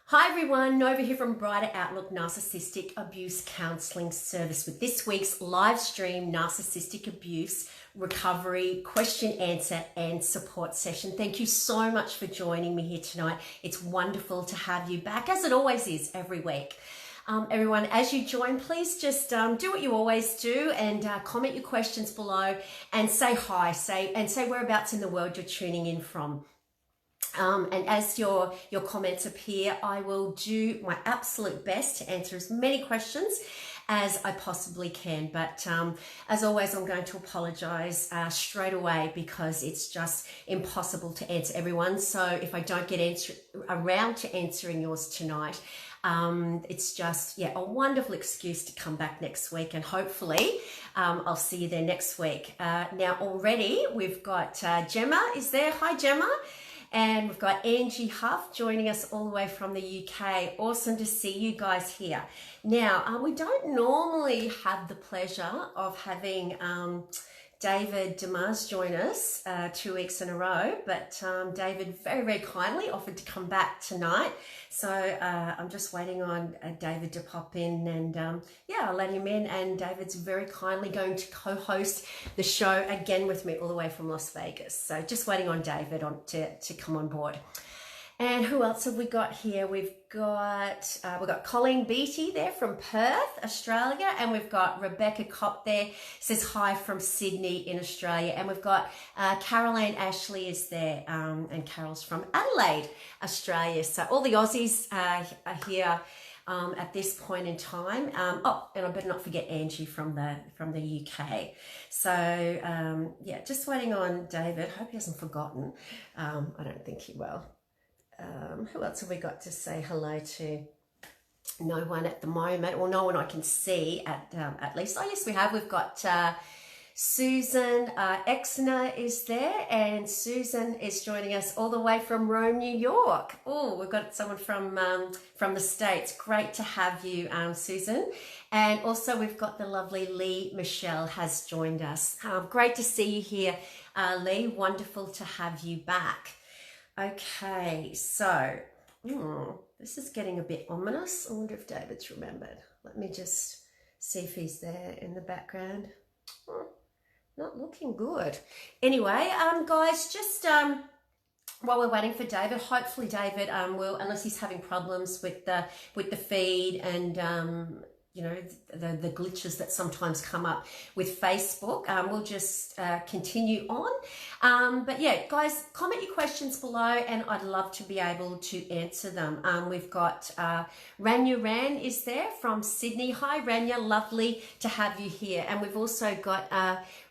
Hi everyone, Nova here from Brighter Outlook Narcissistic Abuse Counselling Service with this week's live stream Narcissistic Abuse Recovery Question, Answer and Support session. Thank you so much for joining me here tonight. It's wonderful to have you back, as it always is every week. Everyone, as you join, please just do what you always do and comment your questions below and say hi, say whereabouts in the world you're tuning in from. And as your comments appear, I will do my absolute best to answer as many questions as I possibly can. But as always, I'm going to apologise straight away because it's just impossible to answer everyone. So if I don't get around to answering yours tonight, it's just, a wonderful excuse to come back next week, and hopefully I'll see you there next week. Now already we've got Gemma is there. Hi Gemma. And we've got Angie Huff joining us all the way from the UK. Awesome to see you guys here. Now, we don't normally have the pleasure of having David Demars join us 2 weeks in a row, but David very, very kindly offered to come back tonight. So I'm just waiting on David to pop in, and I'll let him in. And David's very kindly going to co-host the show again with me all the way from Las Vegas. So just waiting on David to come on board. And who else have we got here? We've got Colleen Beattie there from Perth, Australia, and we've got Rebecca Kopp there, says hi from Sydney in Australia, and we've got Caroline Ashley is there, and Carol's from Adelaide, Australia. So all the Aussies are here at this point in time. And I better not forget Angie from the UK. So just waiting on David. Hope he hasn't forgotten. I don't think he will. Who else have we got to say hello to? No one at the moment, or no one I can see at least. Oh yes, we have. We've got Susan Exner is there, and Susan is joining us all the way from Rome, New York. Oh, we've got someone from the States. Great to have you, Susan. And also we've got the lovely Lee Michelle has joined us. Great to see you here, Lee. Wonderful to have you back. Okay, so this is getting a bit ominous. I wonder if David's remembered. Let me just see if he's there in the background. Not looking good. Anyway, guys, just while we're waiting for David, hopefully David will, unless he's having problems with the feed and the glitches that sometimes come up with Facebook, we'll just continue on. But yeah, guys, comment your questions below and I'd love to be able to answer them. We've got Rania Ran is there from Sydney. Hi Rania, lovely to have you here. And we've also got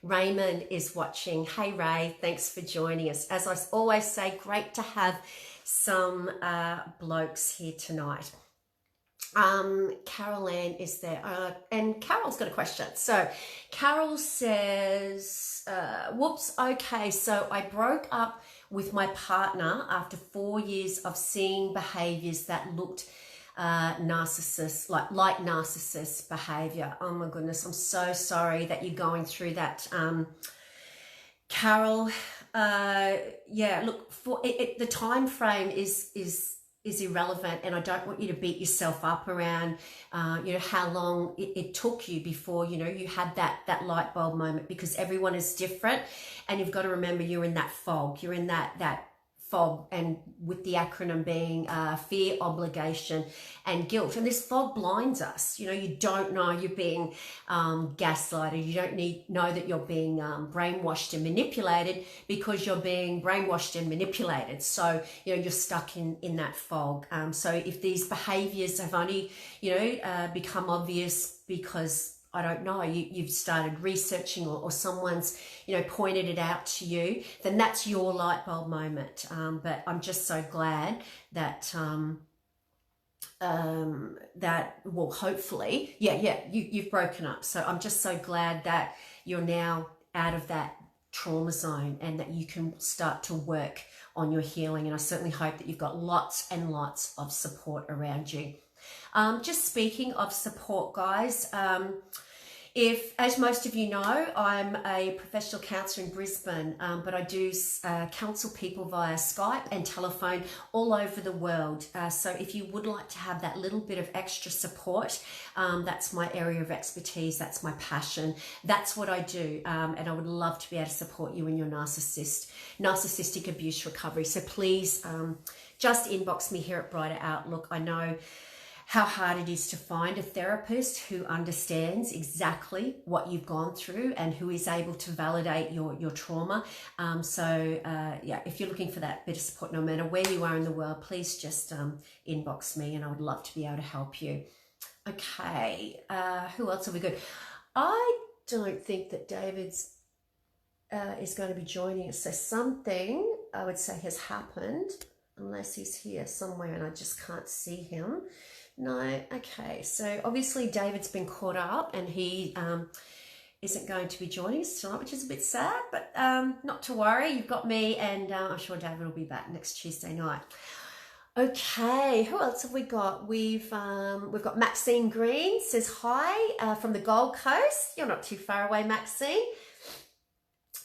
Raymond is watching. Hey Ray, thanks for joining us. As I always say, great to have some blokes here tonight. Carol Ann is there, and Carol's got a question. So Carol says, whoops, okay, so I broke up with my partner after 4 years of seeing behaviors that looked narcissist, like narcissist behavior. Oh my goodness, I'm so sorry that you're going through that, Carol. Look, for it, the time frame is irrelevant, and I don't want you to beat yourself up around how long it took you before you had that light bulb moment, because everyone is different, and you've got to remember you're in that fog. You're in that fog, and with the acronym being fear, obligation and guilt, and this fog blinds us. You don't know you're being gaslighted. You don't know that you're being brainwashed and manipulated, because you're being brainwashed and manipulated. So you're stuck in that fog. So if these behaviors have only become obvious because I don't know, you've started researching, or someone's, pointed it out to you, then that's your light bulb moment. But I'm just so glad that, well, hopefully, you've broken up. So I'm just so glad that you're now out of that trauma zone and that you can start to work on your healing. And I certainly hope that you've got lots and lots of support around you. Just speaking of support, guys, If, as most of you know, I'm a professional counsellor in Brisbane, but I do counsel people via Skype and telephone all over the world. So if you would like to have that little bit of extra support, that's my area of expertise, that's my passion, that's what I do. And I would love to be able to support you in your narcissistic abuse recovery. So please just inbox me here at Brighter Outlook. I know how hard it is to find a therapist who understands exactly what you've gone through and who is able to validate your trauma. Yeah, if you're looking for that bit of support, no matter where you are in the world, please just inbox me and I would love to be able to help you. Okay, who else have we got? I don't think that David's is going to be joining us. So something I would say has happened, unless he's here somewhere and I just can't see him. No, okay. So obviously David's been caught up and he isn't going to be joining us tonight, which is a bit sad, but not to worry. You've got me and I'm sure David will be back next Tuesday night. Okay, who else have we got? We've got Maxine Green says hi from the Gold Coast. You're not too far away, Maxine.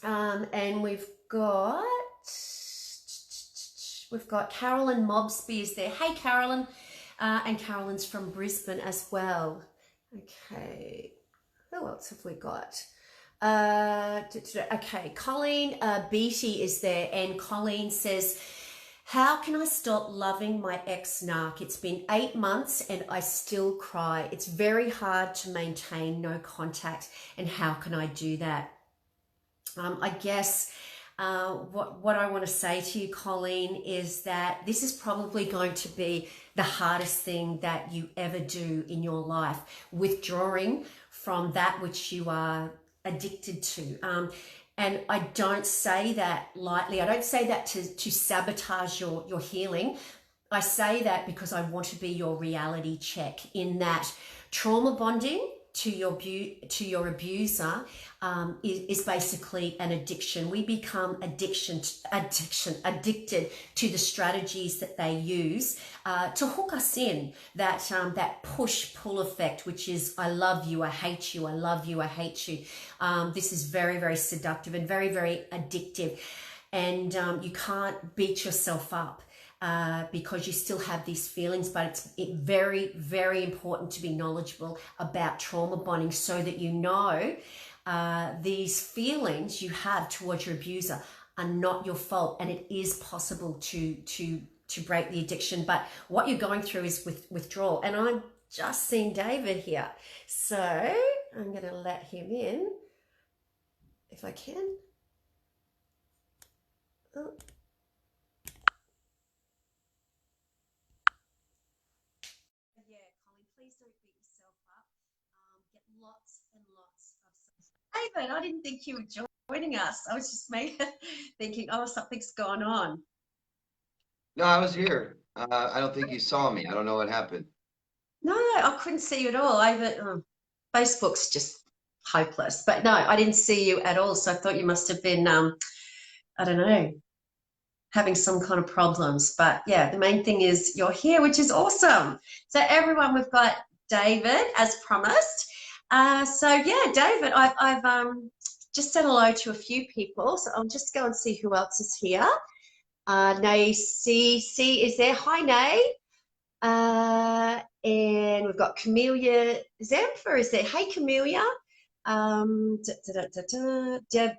And we've got Carolyn Mobsby is there. Hey, Carolyn. And Carolyn's from Brisbane as well. Okay, who else have we got? Okay, Colleen Beatty is there, and Colleen says, how can I stop loving my ex-narc? It's been 8 months and I still cry. It's very hard to maintain no contact, and how can I do that? I guess what I want to say to you, Colleen, is that this is probably going to be the hardest thing that you ever do in your life, withdrawing from that which you are addicted to. And I don't say that lightly. I don't say that to sabotage your healing. I say that because I want to be your reality check, in that trauma bonding to your abuser is basically an addiction. We become addicted to the strategies that they use to hook us in, that push-pull effect, which is I love you, I hate you, I love you, I hate you. This is very, very seductive and very, very addictive. And you can't beat yourself up because you still have these feelings, but it's very, very important to be knowledgeable about trauma bonding so that you know these feelings you have towards your abuser are not your fault, and it is possible to break the addiction. But what you're going through is withdrawal. And I'm just seeing David here, so I'm going to let him in if I can. Oh. Please don't beat yourself up. Get lots and lots of David, I didn't think you were joining us. I was just thinking, oh, something's gone on. No, I was here. I don't think you saw me. I don't know what happened. No, I couldn't see you at all. Facebook's just hopeless. But no, I didn't see you at all. So I thought you must have been, I don't know, having some kind of problems. But yeah, the main thing is you're here, which is awesome. So everyone, we've got David as promised. So yeah, David, I've just said hello to a few people. So I'll just go and see who else is here. Nay C is there. Hi, Nay. And we've got Camellia Zamfer is there. Hey, Camellia.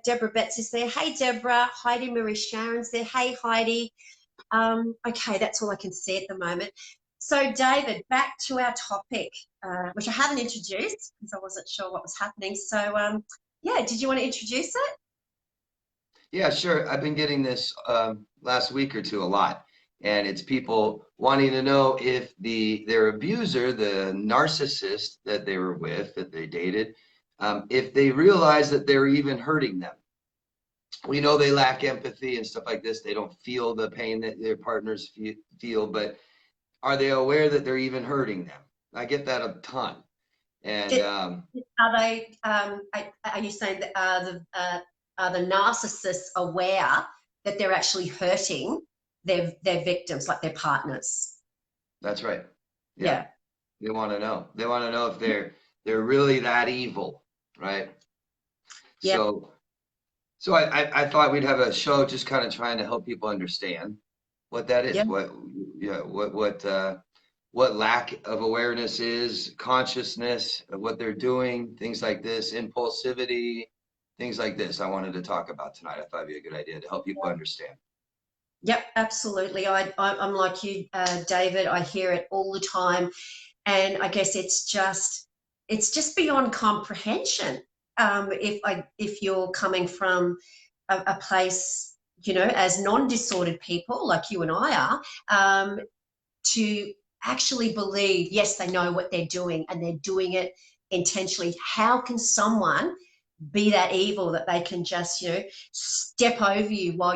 Deborah Betts is there. Hey, Deborah. Heidi Marie Sharon's there. Hey, Heidi. Okay, that's all I can see at the moment. So, David, back to our topic, which I haven't introduced because I wasn't sure what was happening. So, yeah, did you want to introduce it? Yeah, sure. I've been getting this last week or two a lot, and it's people wanting to know if their abuser, the narcissist that they were with, that they dated, if they realize that they're even hurting them. We know they lack empathy and stuff like this. They don't feel the pain that their partners feel, but are they aware that they're even hurting them? I get that a ton. And are they? Are you saying that are the narcissists aware that they're actually hurting their victims, like their partners? That's right. Yeah. They want to know. They want to know if they're really that evil. right? Yep. So, so I thought we'd have a show just kind of trying to help people understand what that is, Yep. what lack of awareness is, consciousness of what they're doing, things like this, impulsivity, things like this. I wanted to talk about tonight. I thought it'd be a good idea to help people understand. Yep, absolutely. I'm like you, David. I hear it all the time, and I guess it's just beyond comprehension. If you're coming from a place, as non-disordered people like you and I are, to actually believe, yes, they know what they're doing and they're doing it intentionally. How can someone be that evil that they can just step over you while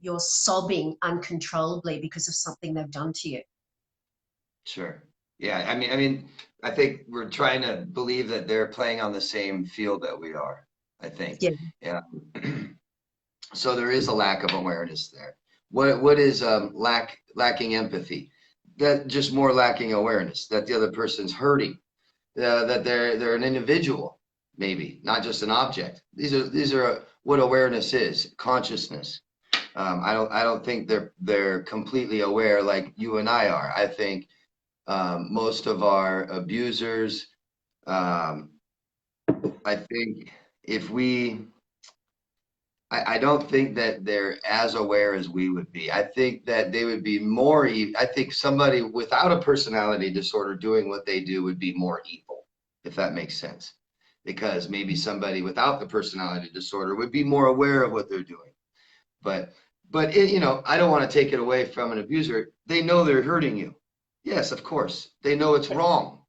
you're sobbing uncontrollably because of something they've done to you? Sure. Yeah. I think we're trying to believe that they're playing on the same field that we are, I think. Yeah. Yeah. So there is a lack of awareness there. What is lacking empathy? That just more lacking awareness that the other person's hurting, that they're an individual, maybe not just an object. These are what awareness is, consciousness. I don't think they're completely aware like you and I are. I think most of our abusers, um, I think if we I don't think that they're as aware as we would be. I think that they would be more. I think somebody without a personality disorder doing what they do would be more evil, if that makes sense. Because maybe somebody without the personality disorder would be more aware of what they're doing. But, I don't want to take it away from an abuser. They know they're hurting you. Yes, of course. They know it's wrong.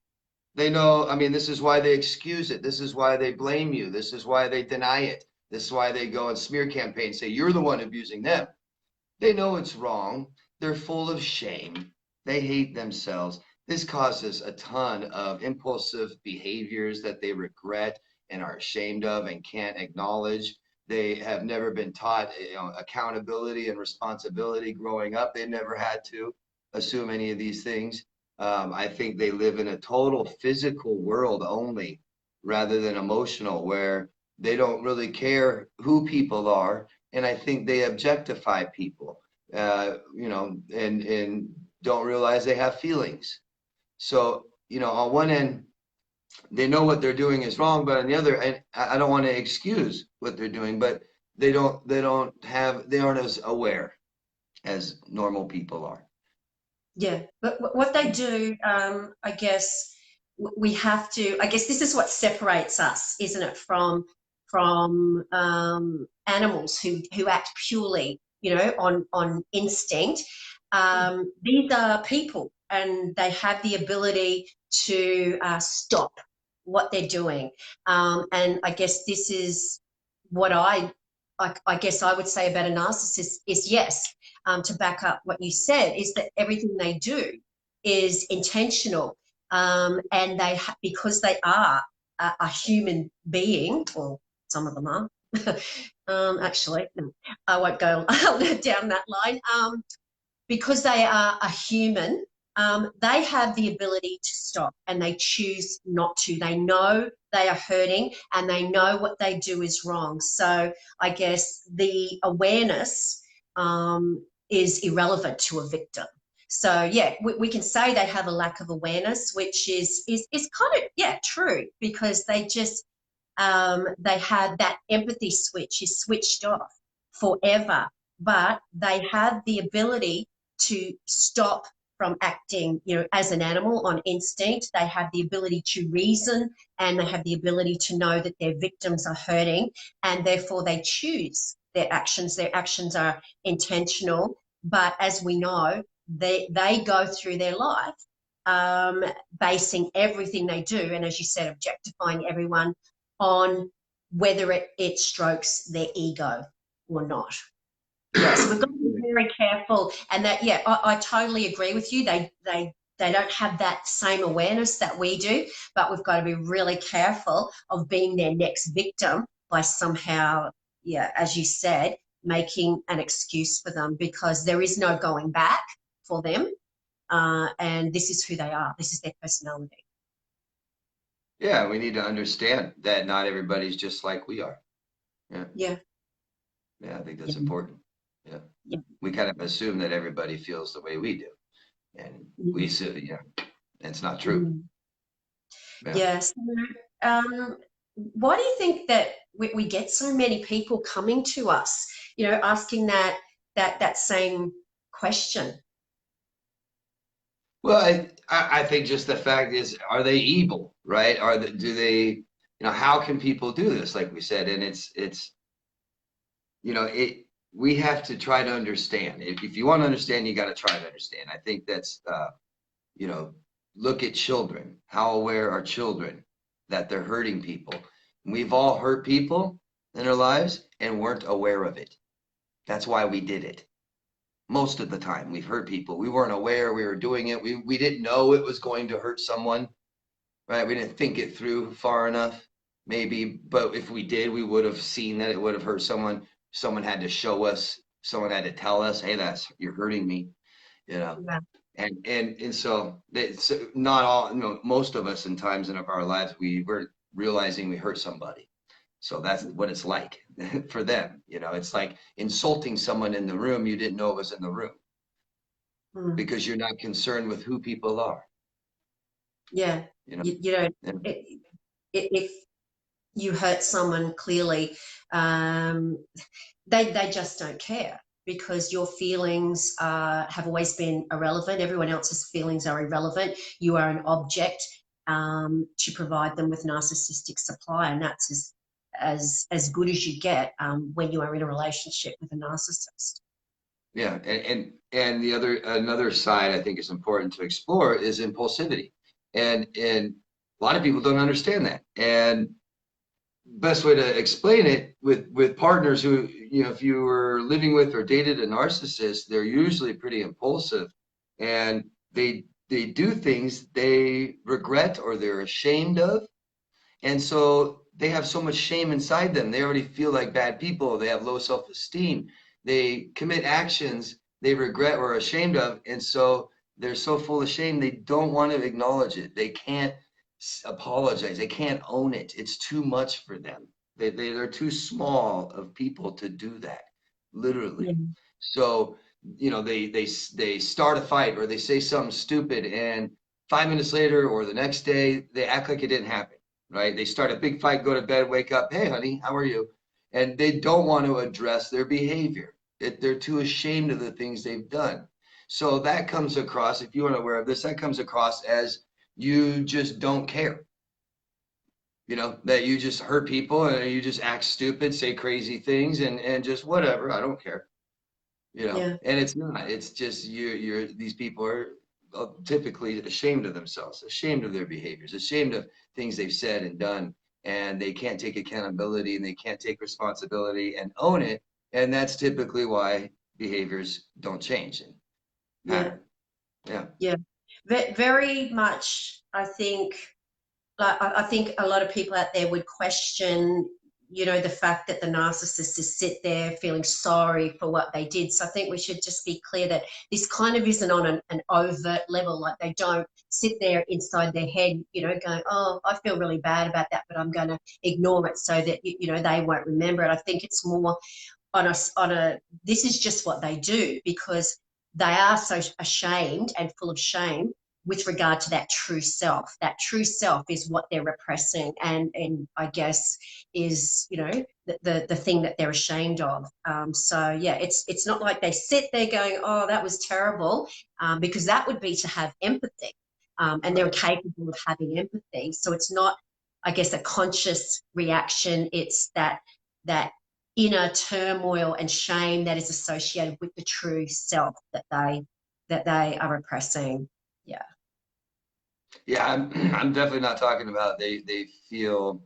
They know, this is why they excuse it. This is why they blame you. This is why they deny it. This is why they go and smear campaign, say you're the one abusing them. They know it's wrong. They're full of shame. They hate themselves. This causes a ton of impulsive behaviors that they regret and are ashamed of and can't acknowledge. They have never been taught, accountability and responsibility growing up. They never had to assume any of these things. I think they live in a total physical world only rather than emotional, where they don't really care who people are. And I think they objectify people, and don't realize they have feelings. So, on one end, they know what they're doing is wrong, but on the other, and I don't want to excuse what they're doing, but they aren't as aware as normal people are. Yeah, but what they do, I guess we have to. I guess this is what separates us, isn't it, from animals who act purely, on instinct. These are people, and they have the ability to stop what they're doing. And I guess this is what I guess I would say about a narcissist is yes, to back up what you said, is that everything they do is intentional, and because they are a human being, or some of them are. Actually, no, I won't go down that line. Because they are a human, they have the ability to stop and they choose not to. They know they are hurting and they know what they do is wrong. So I guess the awareness is irrelevant to a victim. So yeah, we can say they have a lack of awareness, which is kind of, yeah, true, because they have that empathy switch is switched off forever, but they have the ability to stop from acting, as an animal on instinct. They have the ability to reason and they have the ability to know that their victims are hurting, and therefore they choose their actions. Their actions are intentional, but as we know, they go through their life basing everything they do, and as you said, objectifying everyone on whether it strokes their ego or not. Yes, we've got to be very careful. And that, yeah, I totally agree with you. They don't have that same awareness that we do, but we've got to be really careful of being their next victim by somehow, yeah, as you said, making an excuse for them, because there is no going back for them. And this is who they are. This is their personality. Yeah, we need to understand that not everybody's just like we are. Yeah, Yeah. yeah, I think Yeah. that's important. Yeah, Yeah. we kind of assume that everybody feels the way we do, and we Mm. say, yeah, it's not true. Mm. Yeah. Yes. Um, why do you think that we get so many people coming to us, asking that same question? Well, I think just the fact is, are they evil, right? Do they, how can people do this? Like we said, and we have to try to understand. If you want to understand, you got to try to understand. I think that's, you know, look at children. How aware are children that they're hurting people? We've all hurt people in our lives and weren't aware of it. That's why we did it. Most of the time, we've hurt people. We weren't aware we were doing it. We didn't know it was going to hurt someone, right? We didn't think it through far enough, maybe. But if we did, we would have seen that it would have hurt someone. Someone had to show us. Someone had to tell us, "Hey, you're hurting me," you know. Yeah. And so it's not all. Most of us, in times in our lives, we were realizing we hurt somebody. So that's what it's like for them. It's like insulting someone in the room you didn't know was in the room Mm. because you're not concerned with who people are. Yeah. You know, You know, and it, if you hurt someone clearly, um, they just don't care because your feelings have always been irrelevant. Everyone else's feelings are irrelevant. You are an object to provide them with narcissistic supply, and that's as good as you get when you are in a relationship with a narcissist. yeah, and the another side I think is important to explore is impulsivity, and a lot of people don't understand that. And best way to explain it with partners who, if you were living with or dated a narcissist, they're usually pretty impulsive, and they do things they regret or they're ashamed of, and so they have so much shame inside them. They already feel like bad people. They have low self-esteem. They commit actions they regret or are ashamed of, and so they're so full of shame they don't want to acknowledge it. They can't apologize. They can't own it. It's too much for them. They're too small of people to do that, Yeah. literally. So, they start a fight or they say something stupid, and 5 minutes later or the next day, they act like it didn't happen, right? They start a big fight, go to bed, wake up, hey, honey, how are you? And they don't want to address their behavior. They're too ashamed of the things they've done. So that comes across, if you aren't aware of this, that comes across as you just don't care. That you just hurt people and you just act stupid, say crazy things, and just whatever. I don't care. Yeah. And it's not. It's just these people are typically ashamed of themselves, ashamed of their behaviors, ashamed of things they've said and done, and they can't take accountability and they can't take responsibility and own it. And that's typically why behaviors don't change and Yeah. pattern. Yeah. Yeah. Very much, I think. Like I think a lot of people out there would question, the fact that the narcissist is sit there feeling sorry for what they did. So I think we should just be clear that this kind of isn't on an overt level. Like they don't sit there inside their head, going, "Oh, I feel really bad about that, but I'm going to ignore it so that they won't remember it." I think it's more on a this is just what they do because they are so ashamed and full of shame with regard to that true self. That true self is what they're repressing, and I guess is the thing that they're ashamed of. So yeah, it's not like they sit there going, "Oh, that was terrible," because that would be to have empathy, and they're Right. capable of having empathy. So it's not, I guess, a conscious reaction. It's that inner turmoil and shame that is associated with the true self that they are repressing. Yeah. Yeah, I'm definitely not talking about they feel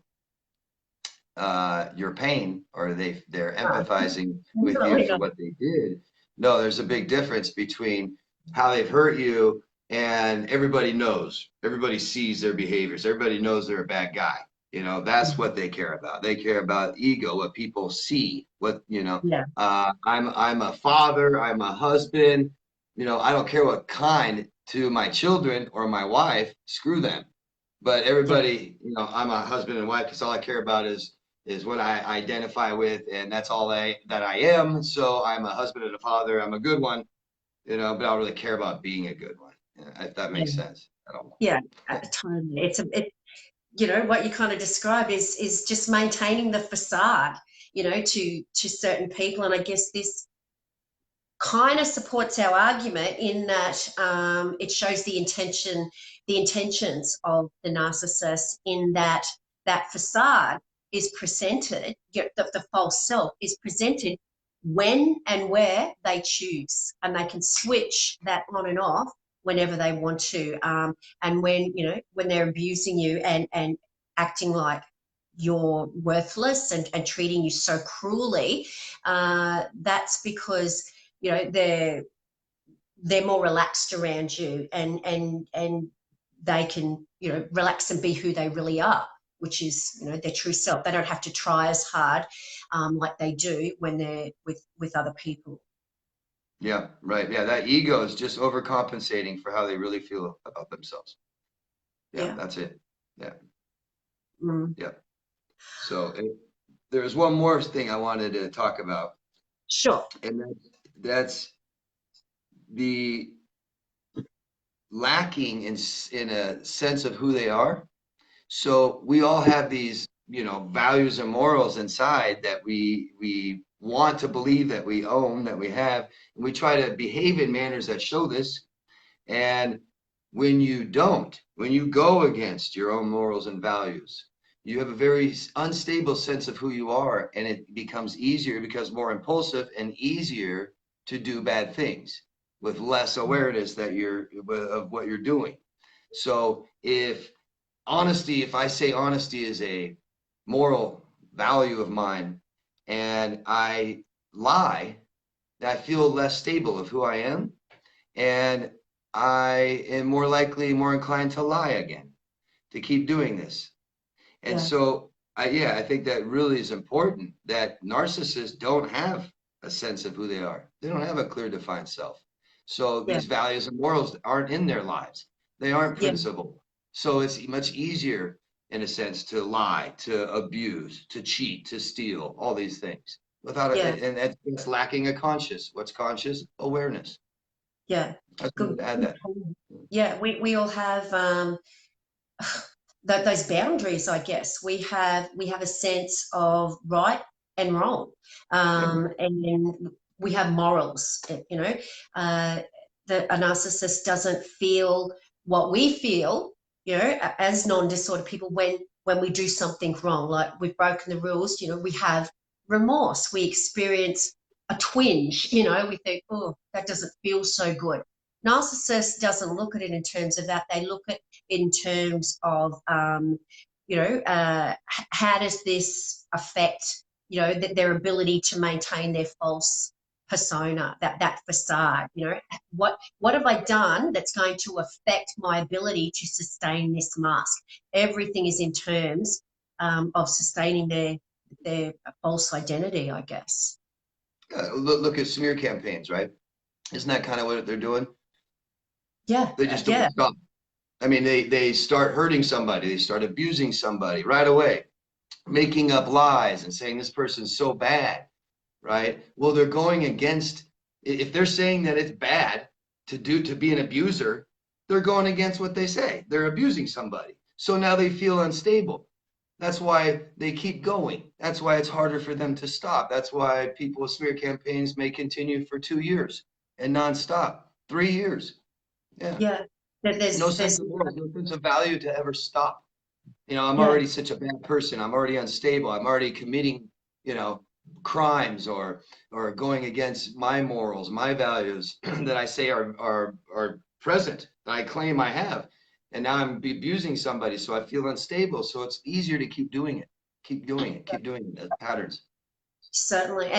your pain or they're No, empathizing with you definitely for not. what they did. No, there's a big difference between how they've hurt you and everybody knows, everybody sees their behaviors, everybody knows they're a bad guy. That's what they care about. They care about ego, what people see, Yeah. I'm a father, I'm a husband, I don't care what kind to my children or my wife, screw them. But Yeah. everybody, I'm a husband and wife because all I care about is what I identify with, and that's all that I am. So I'm a husband and a father. I'm a good one, but I don't really care about being a good one. If that Yeah. makes sense. I don't know. Yeah. Totally. What you kind of describe is just maintaining the facade, to certain people. And I guess this kind of supports our argument in that it shows the intentions of the narcissist, in that that facade is presented, the false self is presented when and where they choose, and they can switch that on and off whenever they want to. And when they're abusing you and acting like you're worthless and treating you so cruelly, that's because they're more relaxed around you, and they can relax and be who they really are, which is their true self. They don't have to try as hard like they do when they're with other people. Yeah, right. Yeah, that ego is just overcompensating for how they really feel about themselves. Yeah, Yeah. that's it. Yeah, Mm. yeah. So there's one more thing I wanted to talk about, Sure. and that's the lacking in a sense of who they are. So we all have these, values and morals inside that we want to believe that we own, that we have, and we try to behave in manners that show this. And when you don't, when you go against your own morals and values, you have a very unstable sense of who you are, and it becomes easier, it becomes more impulsive and easier to do bad things with less awareness that you're of what you're doing. So if I say honesty is a moral value of mine and I lie, I feel less stable of who I am, and I am more inclined to lie again, to keep doing this. And Yeah. so, I think that really is important that narcissists don't have a sense of who they are. They don't have a clear defined self. So Yeah. these values and morals aren't in their lives. They aren't Yeah. principled. So it's much easier, in a sense, to lie, to abuse, to cheat, to steal, all these things without Yeah. and that's lacking a conscious. What's conscious? Awareness. Yeah. I just wanted Good. to add Good that. point. Yeah, we all have those boundaries. I guess we have a sense of right and wrong, Yeah. and we have morals. Uh, that a narcissist doesn't feel what we feel, as non-disordered people, when we do something wrong, like we've broken the rules. We have remorse. We experience a twinge. We think, oh, that doesn't feel so good. Narcissist doesn't look at it in terms of that. They look at in terms of how does this affect their ability to maintain their false persona, that facade. What have I done that's going to affect my ability to sustain this mask? Everything is in terms of sustaining their false identity, I guess. Look at smear campaigns, right? Isn't that kind of what they're doing? Yeah. They just don't Yeah. stop. I mean, they start hurting somebody, they start abusing somebody right away, making up lies and saying this person's so bad, right? Well, they're going against, if they're saying that it's bad to be an abuser, they're going against what they say. They're abusing somebody. So now they feel unstable. That's why they keep going. That's why it's harder for them to stop. That's why people with smear campaigns may continue for 2 years and nonstop, 3 years. Yeah. Yeah. No sense There's of worth, no sense of value to ever stop. I'm yeah. already such a bad person. I'm already unstable. I'm already committing, you know, crimes or going against my morals, my values that I say are present, that I claim I have. And now I'm abusing somebody, so I feel unstable. So it's easier to keep doing it, keep doing it, keep doing it as patterns. Certainly,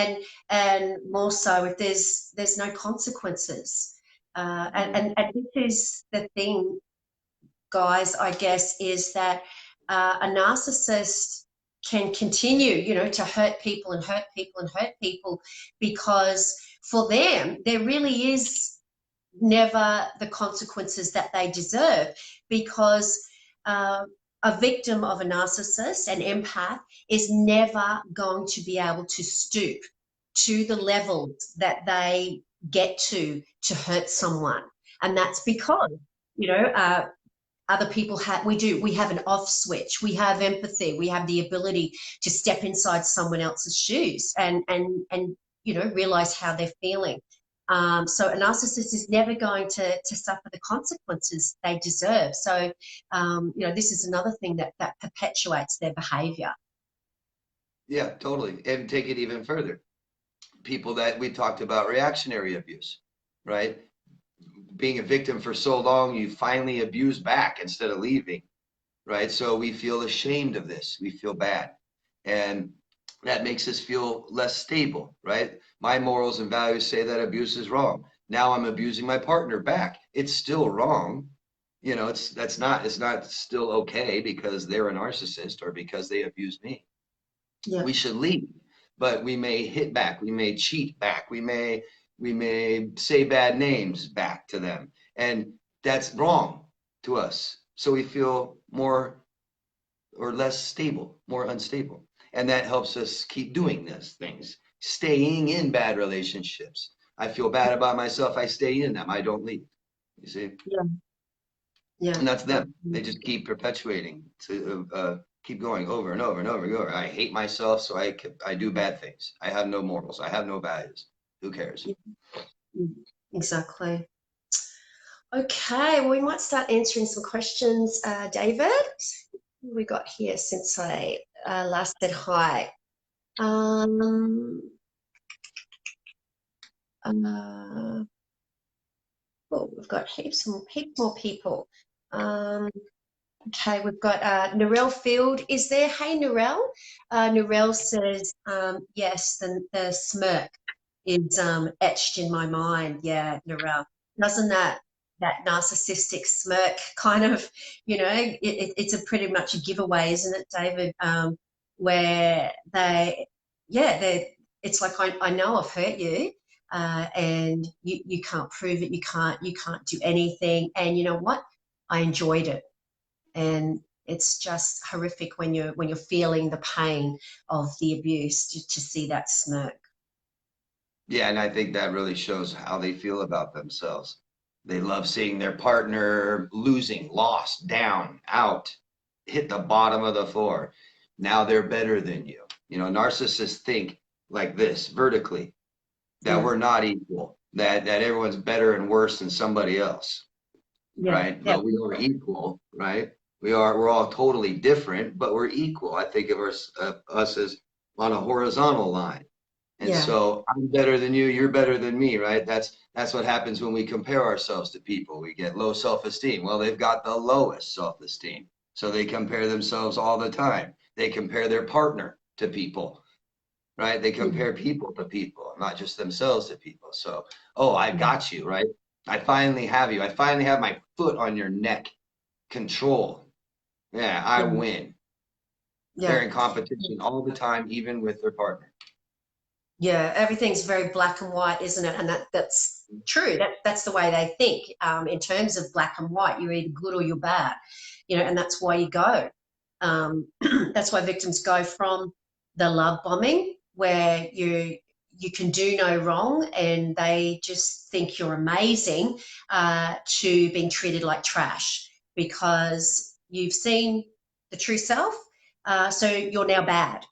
and more so if there's no consequences, and this is the thing, guys, I guess, is that a narcissist can continue, to hurt people and hurt people and hurt people, because for them there really is never the consequences that they deserve, because a victim of a narcissist, an empath, is never going to be able to stoop to the levels that they get to hurt someone. And that's because, you know, other people have, we have an off switch, we have empathy, we have the ability to step inside someone else's shoes and you know, realize how they're feeling. So a narcissist is never going to suffer the consequences they deserve. So, you know, this is another thing that perpetuates their behavior. Yeah, totally. And take it even further. People that we talked about reactionary abuse, right? Being a victim for so long, you finally abuse back instead of leaving, right? So we feel ashamed of this. We feel bad. And that makes us feel less stable, right? My morals and values say that abuse is wrong. Now I'm abusing my partner back. It's still wrong. You know, it's not still okay because they're a narcissist or because they abuse me. Yeah. We should leave, but we may hit back, we may cheat back, we may say bad names back to them, and that's wrong to us. So we feel more or less stable, more unstable, and that helps us keep doing these things, staying in bad relationships. I feel bad about myself, I stay in them, I don't leave. You see? Yeah. Yeah. And that's them. They just keep perpetuating to keep going over and over and over and over. I hate myself, so I do bad things. I have no morals. I have no values. Who cares? Exactly. Okay, well, we might start answering some questions, David. What we got here since I last said hi. Well, we've got heaps more people. Okay, we've got Narelle Field. Is there? Hey, Narelle. Narelle says, yes, the smirk is etched in my mind. Yeah, Narelle. Doesn't that narcissistic smirk kind of, you know, it's a pretty much a giveaway, isn't it, David? Where it's like, I know I've hurt you, and you can't prove it. You can't do anything. And you know what? I enjoyed it. And it's just horrific when you're feeling the pain of the abuse to see that smirk. Yeah, and I think that really shows how they feel about themselves. They love seeing their partner losing, lost, down, out, hit the bottom of the floor. Now they're better than you. You know, narcissists think like this, vertically, that Yeah. we're not equal, that everyone's better and worse than somebody else, Yeah. right? Yeah. But we are equal, right? We're all totally different, but we're equal. I think of us as on a horizontal line. And Yeah. so I'm better than you, you're better than me, right? That's what happens when we compare ourselves to people. We get low self-esteem. Well, they've got the lowest self-esteem. So they compare themselves all the time. They compare their partner to people, right? They compare people to people, not just themselves to people. So, oh, I got you, right? I finally have you. I finally have my foot on your neck. Control. Yeah, I win. They're Yeah. in competition all the time, even with their partner. Yeah, everything's very black and white, isn't it? And that's true. That's the way they think. In terms of black and white, you're either good or you're bad, you know, and that's why you go. That's why victims go from the love bombing, where you can do no wrong and they just think you're amazing, to being treated like trash because you've seen the true self. So you're now bad.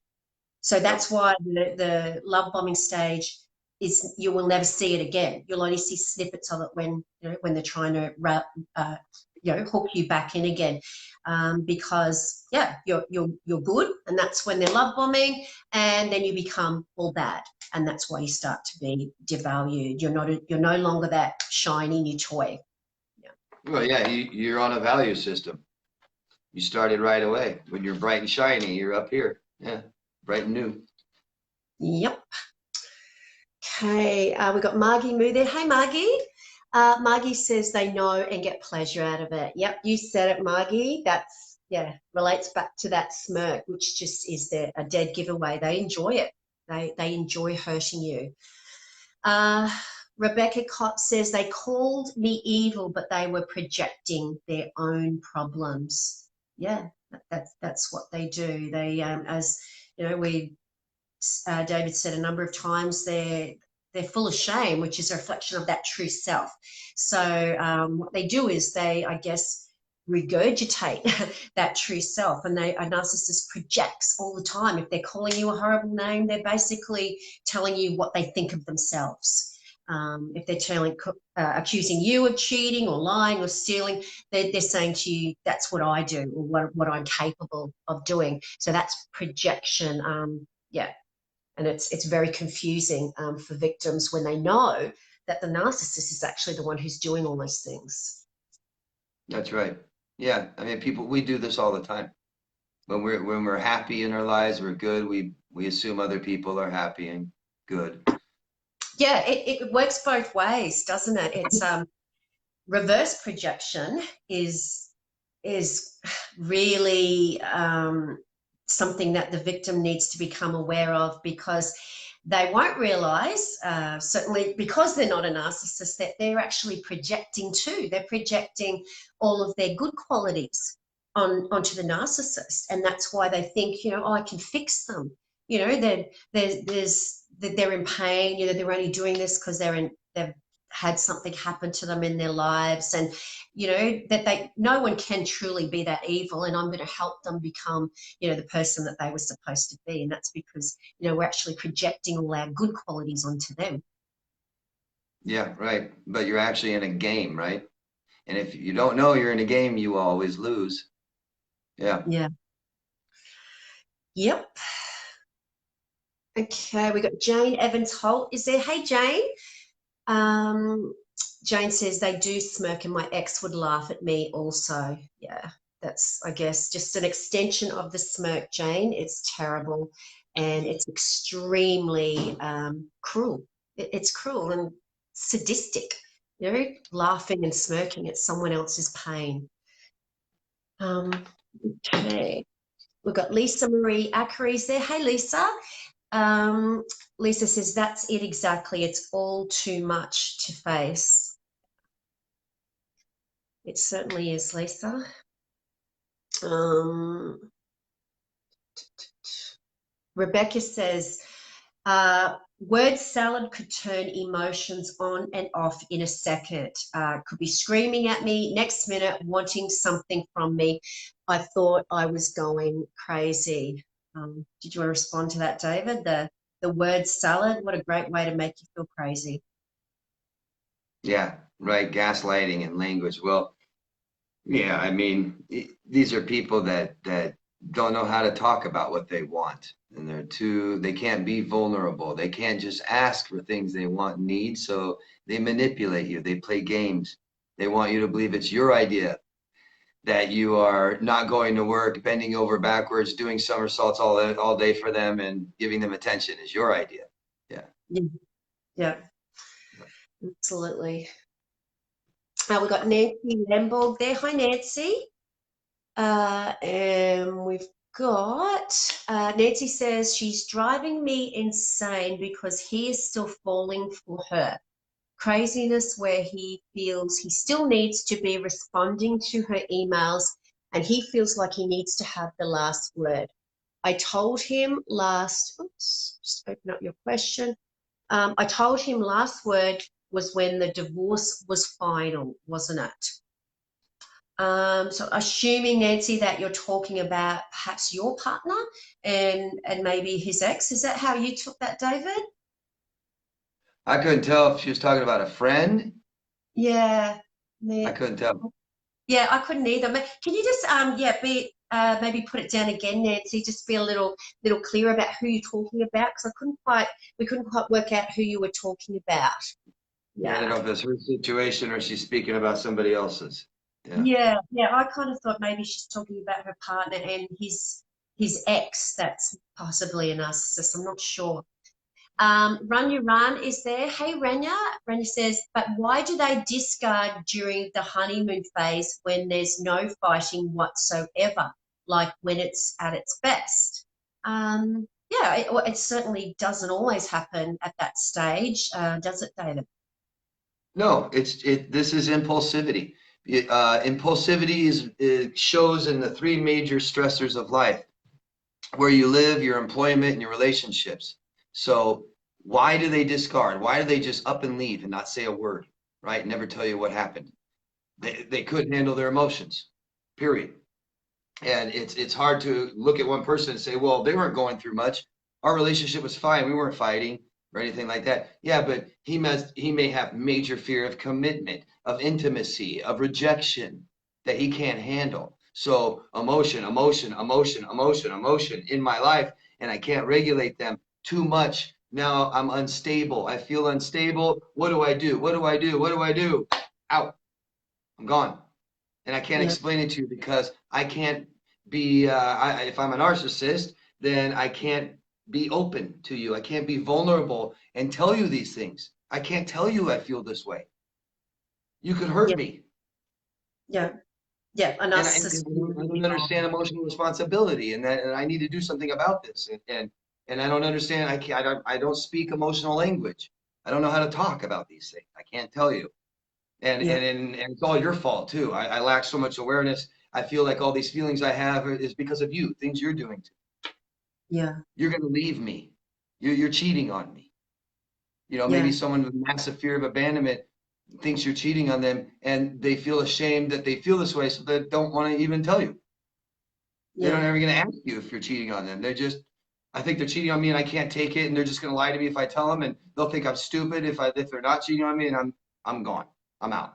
So that's why the love bombing stage is, you will never see it again. You'll only see snippets of it when, you know, when they're trying to you know, hook you back in again, because yeah, you're good, and that's when they're love bombing, and then you become all bad, and that's why you start to be devalued. You're no longer that shiny new toy. Yeah. Well, yeah, you're on a value system. You started right away. When you're bright and shiny, you're up here. Yeah, bright and new. Yep. Okay, we got Margie Moo there. Hey, Margie. Margie says they know and get pleasure out of it. Yep, you said it, Margie. That's, yeah, relates back to that smirk, which just is a dead giveaway. They enjoy it. They enjoy hurting you. Rebecca Kopp says they called me evil, but they were projecting their own problems. yeah, that's what they do. They, as you know, David said a number of times, they're full of shame, which is a reflection of that true self. So what they do is they, I guess, regurgitate that true self, and a narcissist projects all the time. If they're calling you a horrible name, they're basically telling you what they think of themselves. If they're accusing you of cheating or lying or stealing, they're saying to you, that's what I do, or what I'm capable of doing. So that's projection. Yeah, and it's very confusing for victims when they know that the narcissist is actually the one who's doing all those things. That's right. Yeah, I mean, people, we do this all the time. When we're happy in our lives, we're good. We assume other people are happy and good. Yeah, it works both ways, doesn't it? It's reverse projection is really something that the victim needs to become aware of, because they won't realize, certainly because they're not a narcissist, that they're actually projecting too. They're projecting all of their good qualities onto the narcissist, and that's why they think, you know, oh, I can fix them. You know, they're in pain. You know, they're only doing this because they've had something happen to them in their lives, and you know that no one can truly be that evil, and I'm going to help them become, you know, the person that they were supposed to be. And that's because, you know, we're actually projecting all our good qualities onto them. Yeah, right. But you're actually in a game, right? And if you don't know you're in a game, you always lose. Yeah. Yeah. Yep. Okay, we got Jane Evans Holt is there. Hey, Jane. Um, Jane says they do smirk, and my ex would laugh at me also. Yeah, that's, I guess, just an extension of the smirk, Jane. It's terrible, and it's extremely cruel. It's cruel and sadistic, you know, laughing and smirking at someone else's pain. Okay. We've got Lisa Marie Ackery's there. Hey, Lisa. Um, Lisa says, that's it exactly. It's all too much to face. It certainly is, Lisa. Rebecca says, word salad could turn emotions on and off in a second. Could be screaming at me, next minute wanting something from me. I thought I was going crazy. Did you want to respond to that, David? The word salad, what a great way to make you feel crazy. Yeah, right. Gaslighting and language. Well, yeah, I mean, these are people that don't know how to talk about what they want, and they can't be vulnerable. They can't just ask for things they want and need, so they manipulate you. They play games. They want you to believe it's your idea, that you are not going to work, bending over backwards, doing somersaults all day for them, and giving them attention is your idea. Yeah. Yeah, yeah, absolutely. We've got Nancy Lemborg there. Hi, Nancy. And we've got Nancy says she's driving me insane because he is still falling for her. Craziness where he feels he still needs to be responding to her emails, and he feels like he needs to have the last word. I told him just open up your question. I told him last word was when the divorce was final, wasn't it? So assuming, Nancy, that you're talking about perhaps your partner and maybe his ex. Is that how you took that, David? I couldn't tell if she was talking about a friend. Yeah. I couldn't tell. Yeah, I couldn't either. Can you just maybe put it down again, Nancy? Just be a little clearer about who you're talking about, because we couldn't quite work out who you were talking about. Yeah, I don't know if it's her situation or she's speaking about somebody else's. Yeah. I kind of thought maybe she's talking about her partner and his ex. That's possibly a narcissist. I'm not sure. Rania Ran is there. Hey, Rania. Rania says, but why do they discard during the honeymoon phase when there's no fighting whatsoever, like when it's at its best? Yeah, it certainly doesn't always happen at that stage, does it, David? No, this is impulsivity. Impulsivity is shows in the three major stressors of life: where you live, your employment, and your relationships. So why do they discard? Why do they just up and leave and not say a word, right? Never tell you what happened. They couldn't handle their emotions, period. And it's hard to look at one person and say, well, they weren't going through much. Our relationship was fine. We weren't fighting or anything like that. Yeah, but he may have major fear of commitment, of intimacy, of rejection that he can't handle. So emotion, emotion, emotion, emotion, emotion in my life, and I can't regulate them too much. Now I'm unstable. I feel unstable. What do I do? What do I do? What do I do? Out. I'm gone. And I can't Yeah. explain it to you because I can't be, if I'm a narcissist, then I can't be open to you. I can't be vulnerable and tell you these things. I can't tell you I feel this way. You could hurt Yeah. me. Yeah. Yeah. A And narcissist. I don't understand emotional responsibility, and that and I need to do something about this. And I don't understand. I don't speak emotional language. I don't know how to talk about these things. I can't tell you. Yeah. And it's all your fault too. I lack so much awareness. I feel like all these feelings I have is because of you, things you're doing to me. Yeah. You're going to leave me. You're cheating on me. You know, maybe Yeah. someone with massive fear of abandonment thinks you're cheating on them, and they feel ashamed that they feel this way, so they don't want to even tell you. They're Yeah. not ever going to ask you if you're cheating on them. They're just, I think they're cheating on me, and I can't take it, and they're just going to lie to me if I tell them, and they'll think I'm stupid if they're not cheating on me, and I'm gone. I'm out.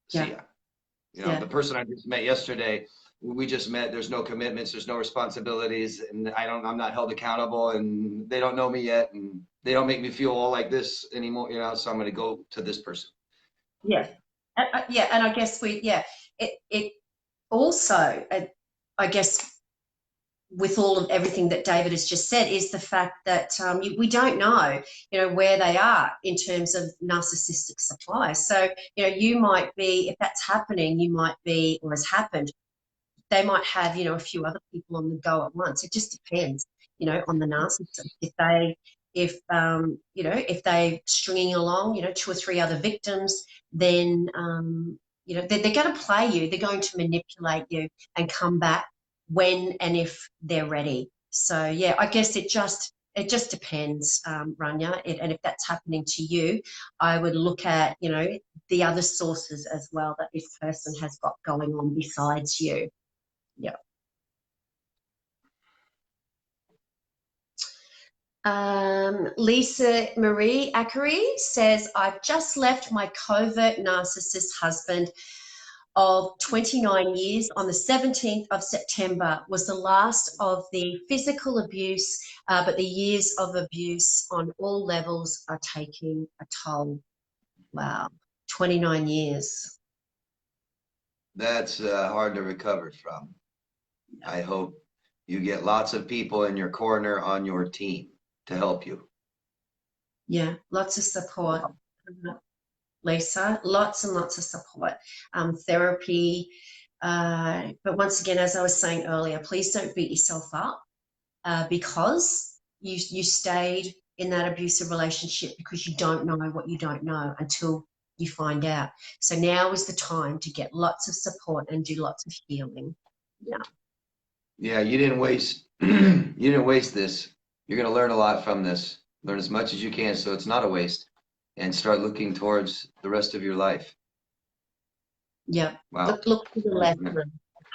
See Yeah. ya. You know, Yeah. the person I just met yesterday, we just met. There's no commitments, there's no responsibilities, and I'm not held accountable, and they don't know me yet, and they don't make me feel all like this anymore. You know, so I'm going to go to this person. Yeah. Yeah. And I guess it also, I guess, with all of everything that David has just said, is the fact that we don't know, where they are in terms of narcissistic supply. So, you might be, if that's happening, you might be, or has happened, they might have, a few other people on the go at once. It just depends, on the narcissist. If they stringing along, two or three other victims, then, they're going to play you. They're going to manipulate you and come back when and if they're ready. So, yeah, I guess it just depends, Rania. And if that's happening to you, I would look at, the other sources as well that this person has got going on besides you. Yeah. Lisa Marie Ackery says, I've just left my covert narcissist husband of 29 years on the 17th of September was the last of the physical abuse, but the years of abuse on all levels are taking a toll. Wow. 29 years. That's hard to recover from. I hope you get lots of people in your corner on your team to help you. Yeah, lots of support, Lisa, lots and lots of support, therapy. But once again, as I was saying earlier, please don't beat yourself up because you stayed in that abusive relationship because you don't know what you don't know until you find out. So now is the time to get lots of support and do lots of healing. Yeah. Yeah, you didn't waste you didn't waste this. You're going to learn a lot from this. Learn as much as you can so it's not a waste, and start looking towards the rest of your life. Yeah. Wow. Look for the lesson, as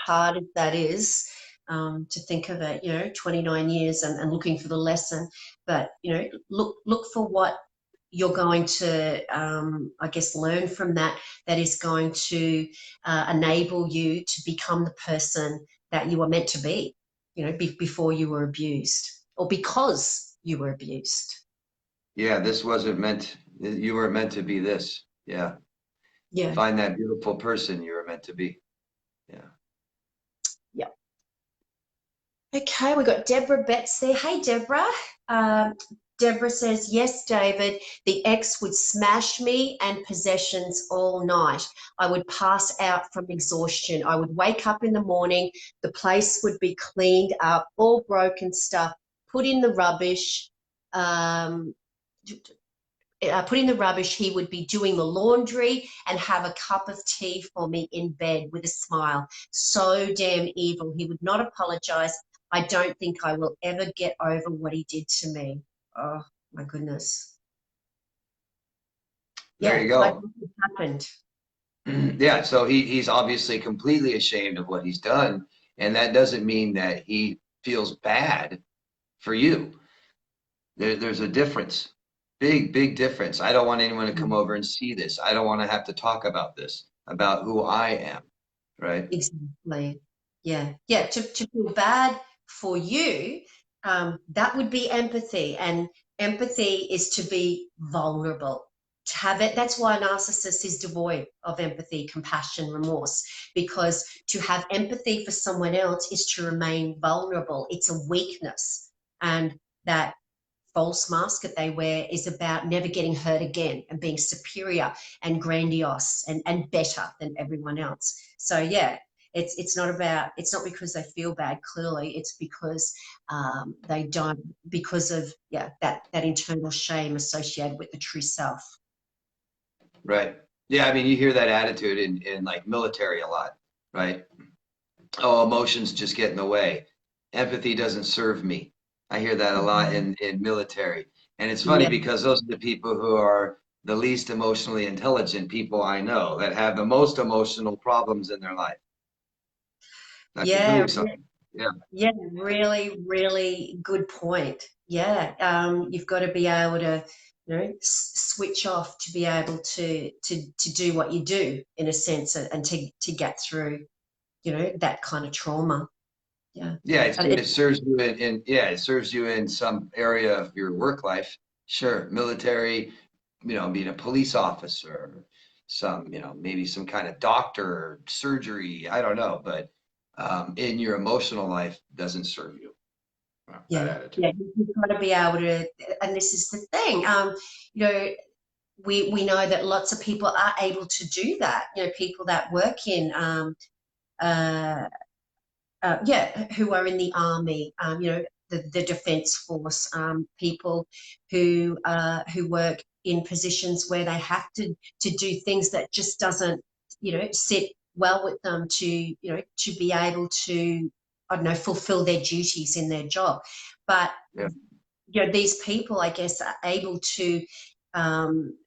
hard as that is, to think of it, 29 years and looking for the lesson. But, look for what you're going to, I guess, learn from that is going to enable you to become the person that you are meant to be, before you were abused or because you were abused. Yeah, this wasn't meant, you weren't meant to be this. Yeah. Yeah. Find that beautiful person you were meant to be. Yeah. Yeah. Okay, we've got Deborah Betts there. Hey, Deborah. Deborah says, yes, David, the ex would smash me and possessions all night. I would pass out from exhaustion. I would wake up in the morning. The place would be cleaned up, all broken stuff, put in the rubbish. put in the rubbish, he would be doing the laundry and have a cup of tea for me in bed with a smile. So damn evil. He would not apologize. I don't think I will ever get over what he did to me. Oh, my goodness. There Yeah, you like go. what happened. Yeah, so he's obviously completely ashamed of what he's done, and that doesn't mean that he feels bad for you. There's a difference, big difference. I don't want anyone to come over and see this. I don't want to have to talk about this, about who I am, right? Exactly. Yeah. Yeah. To feel bad for you, that would be empathy. And empathy is to be vulnerable. To have it, that's why a narcissist is devoid of empathy, compassion, remorse, because to have empathy for someone else is to remain vulnerable. It's a weakness. And that false mask that they wear is about never getting hurt again and being superior and grandiose and better than everyone else. So yeah, it's not about, it's not because they feel bad, clearly it's because they don't, because of that internal shame associated with the true self. Right. Yeah, I mean, you hear that attitude in like military a lot, right? Oh, emotions just get in the way. Empathy doesn't serve me. I hear that a lot Mhm. in military. And it's funny Yeah. because those are the people who are the least emotionally intelligent people I know that have the most emotional problems in their life. I can tell Yeah. you something. Yeah. Yeah, really, really good point. Yeah, you've got to be able to, switch off to be able to do what you do in a sense, and to get through, that kind of trauma. Yeah, Yeah, and it serves you it serves you in some area of your work life. Sure, military, being a police officer, some, maybe some kind of doctor, surgery, I don't know, but in your emotional life doesn't serve you. That yeah, attitude. yeah, you've got to be able to, and this is the thing. You know, we know that lots of people are able to do that. People that work in uh, who are in the army, the defence force, people who work in positions where they have to do things that just doesn't, sit well with them to be able to, I don't know, fulfill their duties in their job. But Yeah. these people, I guess, are able to um,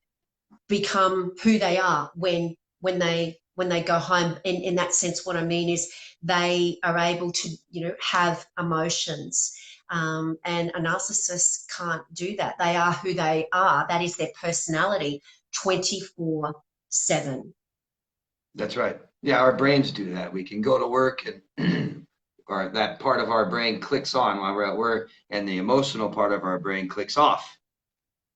become who they are when they go home. In that sense, what I mean is they are able to have emotions, and a narcissist can't do that. They are who they are. That is their personality, 24/7. That's right. Yeah, our brains do that. We can go to work and or that part of our brain clicks on while we're at work, and the emotional part of our brain clicks off.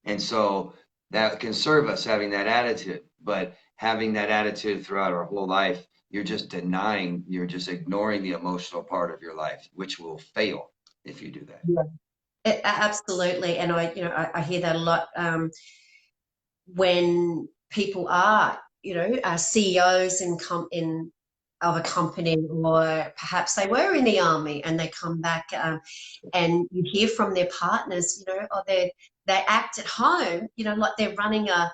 And so that can serve us having that attitude, but having that attitude throughout our whole life, you're just ignoring the emotional part of your life, which will fail if you do that. Yeah. Absolutely, and I hear that a lot, when people are, CEOs in of a company, or perhaps they were in the army and they come back, and you hear from their partners, or they act at home, like they're running a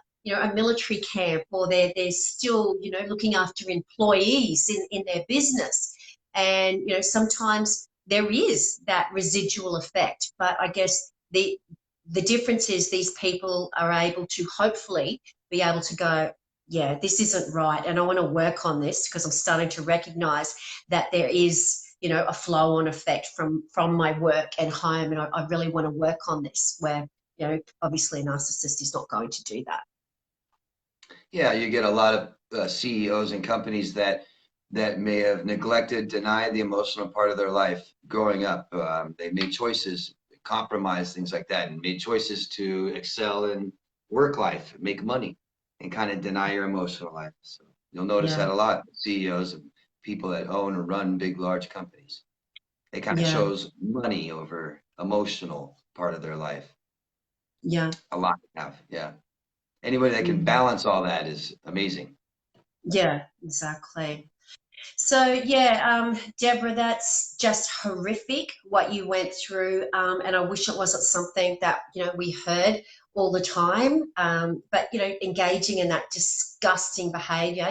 military camp, or they're still, looking after employees in their business, and sometimes there is that residual effect, but I guess the difference is these people are able to hopefully be able to go, yeah, this isn't right, and I want to work on this because I'm starting to recognize that there is, a flow-on effect from my work and home, and I really want to work on this. Where obviously a narcissist is not going to do that. Yeah, you get a lot of CEOs and companies that may have neglected, denied the emotional part of their life growing up. They made choices, compromised things like that, and made choices to excel in work life, make money, and kind of deny your emotional life. So you'll notice Yeah, that a lot. CEOs and people that own or run big, large companies, they kind of yeah, chose money over emotional part of their life. yeah, A lot have, yeah. Anybody that can mm, balance all that is amazing. yeah, exactly. So yeah, Deborah, that's just horrific what you went through, and I wish it wasn't something that we heard all the time. But engaging in that disgusting behaviour,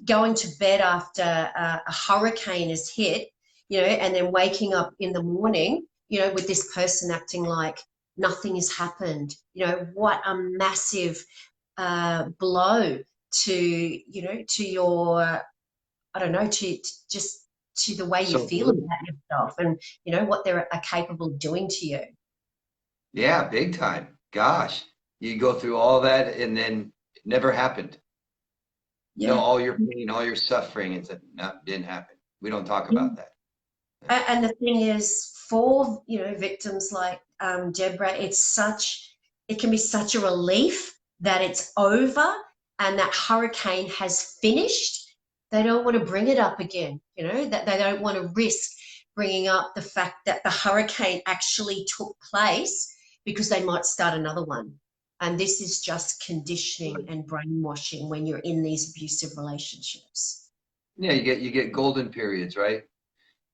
going to bed after a hurricane has hit, and then waking up in the morning, with this person acting like nothing has happened. What a massive blow to your, I don't know, to just to the way you So feel about yourself, and what they are capable of doing to you. yeah, big time. Gosh, you go through all that and then it never happened. No, Yeah. all your pain, all your suffering, and said, no, didn't happen. We don't talk about that. Yeah. And the thing is, for victims like Deborah, it can be such a relief that it's over and that hurricane has finished. They don't want to bring it up again. That they don't want to risk bringing up the fact that the hurricane actually took place, because they might start another one. And this is just conditioning and brainwashing when you're in these abusive relationships. Yeah, you get golden periods, right?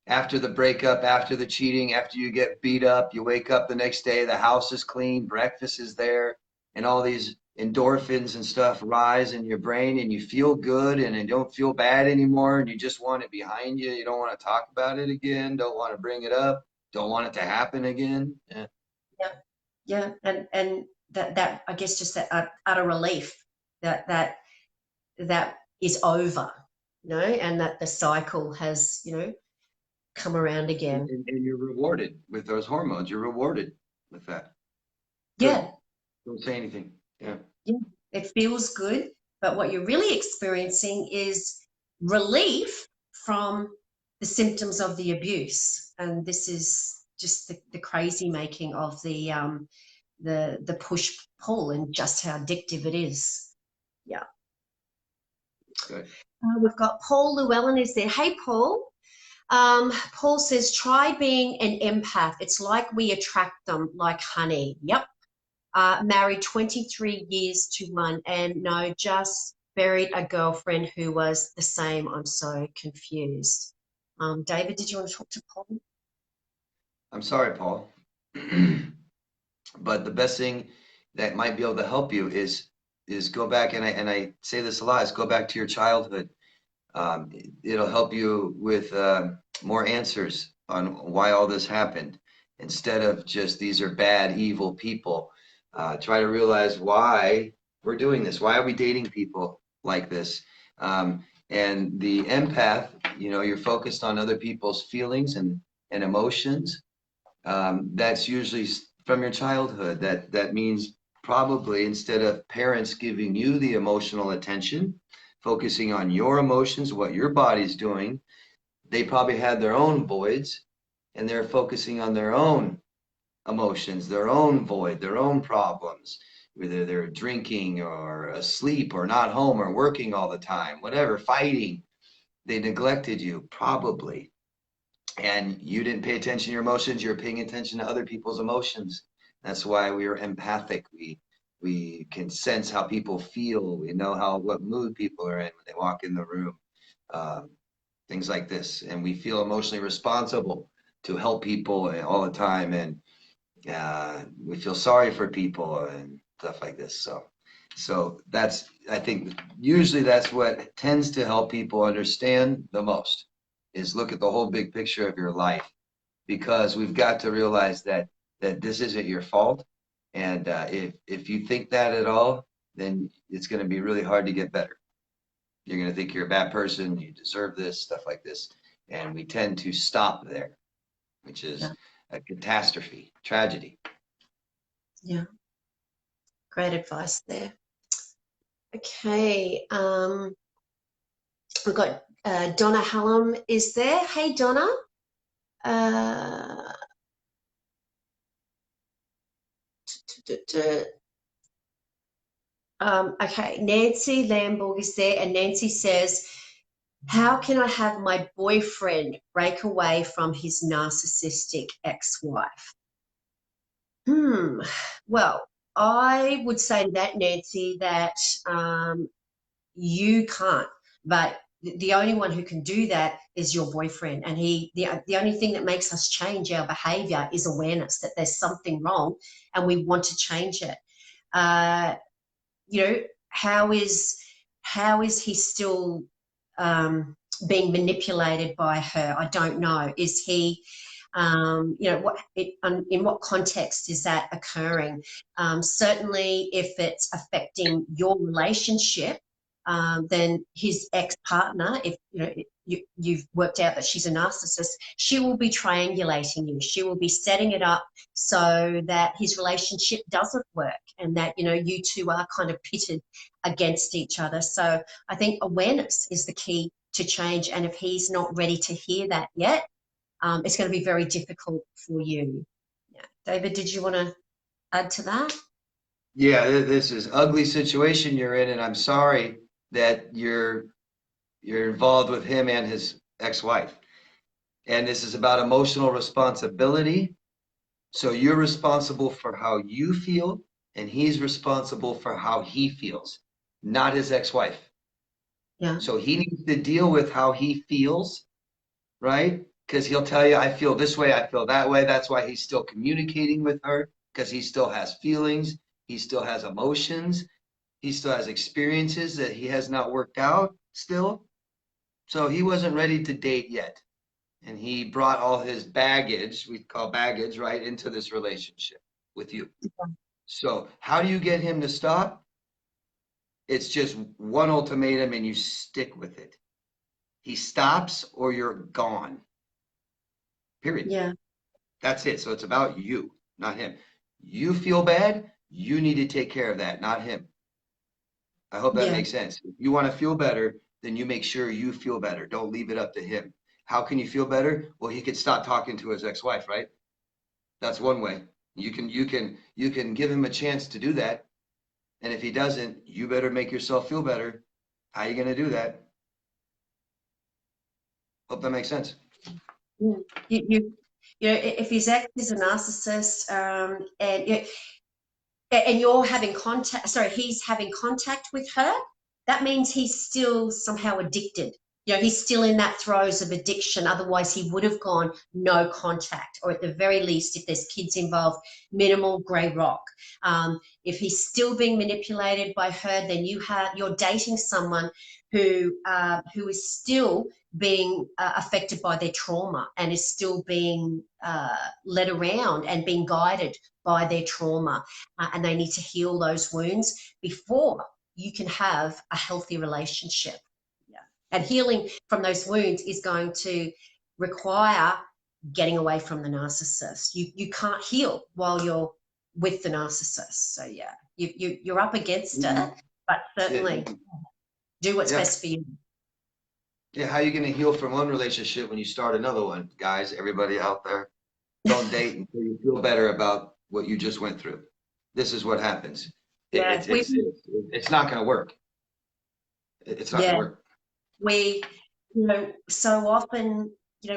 After the breakup, after the cheating, after you get beat up, you wake up the next day, the house is clean, breakfast is there, and all these endorphins and stuff rise in your brain, and you feel good and you don't feel bad anymore, and you just want it behind you. You don't want to talk about it again, don't want to bring it up, don't want it to happen again. Yeah. Yeah, yeah, and that I guess just that utter relief that that is over, and that the cycle has come around again. And you're rewarded with those hormones. You're rewarded with that. Good. Yeah, Don't say anything. Yeah. yeah, it feels good, but what you're really experiencing is relief from the symptoms of the abuse, and this is just the crazy making of the push pull and just how addictive it is. Yeah. Good. We've got Paul Llewellyn is there. Hey, Paul. Paul says, try being an empath. It's like we attract them like honey. Yep. Married 23 years to one, and no, just buried a girlfriend who was the same. I'm so confused. David, did you want to talk to Paul? I'm sorry, Paul. But the best thing that might be able to help you is go back, and I say this a lot, is go back to your childhood. It'll help you with more answers on why all this happened, instead of just these are bad, evil people. Try to realize why we're doing this. Why are we dating people like this? And the empath, you're focused on other people's feelings and emotions. That's usually from your childhood. That means probably instead of parents giving you the emotional attention, focusing on your emotions, what your body's doing, they probably had their own voids, and they're focusing on their own emotions, their own void, their own problems. Whether they're drinking or asleep or not home or working all the time, whatever, fighting. They neglected you probably, and you didn't pay attention to your emotions. You're paying attention to other people's emotions. That's why we are empathic. We can sense how people feel. We know what mood people are in when they walk in the room. Um, Things like this, and we feel emotionally responsible to help people all the time, and we feel sorry for people and stuff like this. So that's, I think, usually that's what tends to help people understand the most, is look at the whole big picture of your life, because we've got to realize that this isn't your fault, and if you think that at all, then it's going to be really hard to get better. You're going to think you're a bad person, you deserve this, stuff like this, and we tend to stop there, which is Yeah, a catastrophe, tragedy. yeah. Great advice there. Okay. We've got Donna Hallam is there. Hey, Donna. Uh, okay, Nancy Lamborg is there, and Nancy says, how can I have my boyfriend break away from his narcissistic ex-wife? Well, I would say to that, Nancy, that you can't, but the only one who can do that is your boyfriend. And the only thing that makes us change our behavior is awareness that there's something wrong and we want to change it. You know, how is he still being manipulated by her? I don't know. Is he, you know, in what context is that occurring? Certainly, if it's affecting your relationship, then his ex-partner, if you know you've worked out that she's a narcissist, she will be triangulating you. She will be setting it up so that his relationship doesn't work, and that you two are kind of pitted against each other. So I think awareness is the key to change, and if he's not ready to hear that yet, it's going to be very difficult for you. Yeah. David, did you want to add to that? Yeah, this is ugly situation you're in, and I'm sorry that you're involved with him and his ex-wife. And this is about emotional responsibility. So you're responsible for how you feel, and he's responsible for how he feels, not his ex-wife. Yeah. So he needs to deal with how he feels, right? Because he'll tell you, I feel this way, I feel that way. That's why he's still communicating with her, because he still has feelings, he still has emotions, he still has experiences that he has not worked out still. So he wasn't ready to date yet. And he brought all his baggage, we call baggage, right, into this relationship with you. So how do you get him to stop? It's just one ultimatum and you stick with it. He stops or you're gone. Period. Yeah. That's it. So it's about you, not him. You feel bad, you need to take care of that, not him. I hope that Yeah. makes sense. If you want to feel better, then you make sure you feel better. Don't leave it up to him. How can you feel better? Well, he could stop talking to his ex-wife, right? That's one way. You can give him a chance to do that. And if he doesn't, you better make yourself feel better. How are you going to do that? Hope that makes sense. Yeah. You know, if his ex is a narcissist, and you're having contact, sorry, he's having contact with her, that means he's still somehow addicted. He's still in that throes of addiction. Otherwise, he would have gone no contact, or at the very least, if there's kids involved, minimal grey rock. If he's still being manipulated by her, then you're dating someone who is still being affected by their trauma and is still being led around and being guided by their trauma, and they need to heal those wounds before you can have a healthy relationship. Yeah. And healing from those wounds is going to require getting away from the narcissist. You can't heal while you're with the narcissist. So yeah, you're up against it, but certainly do what's best for you. Yeah, how are you going to heal from one relationship when you start another one? Guys, everybody out there, don't date until you feel better about what you just went through. This is what happens. Yeah, It's not going to work. It's not going to work. We, so often,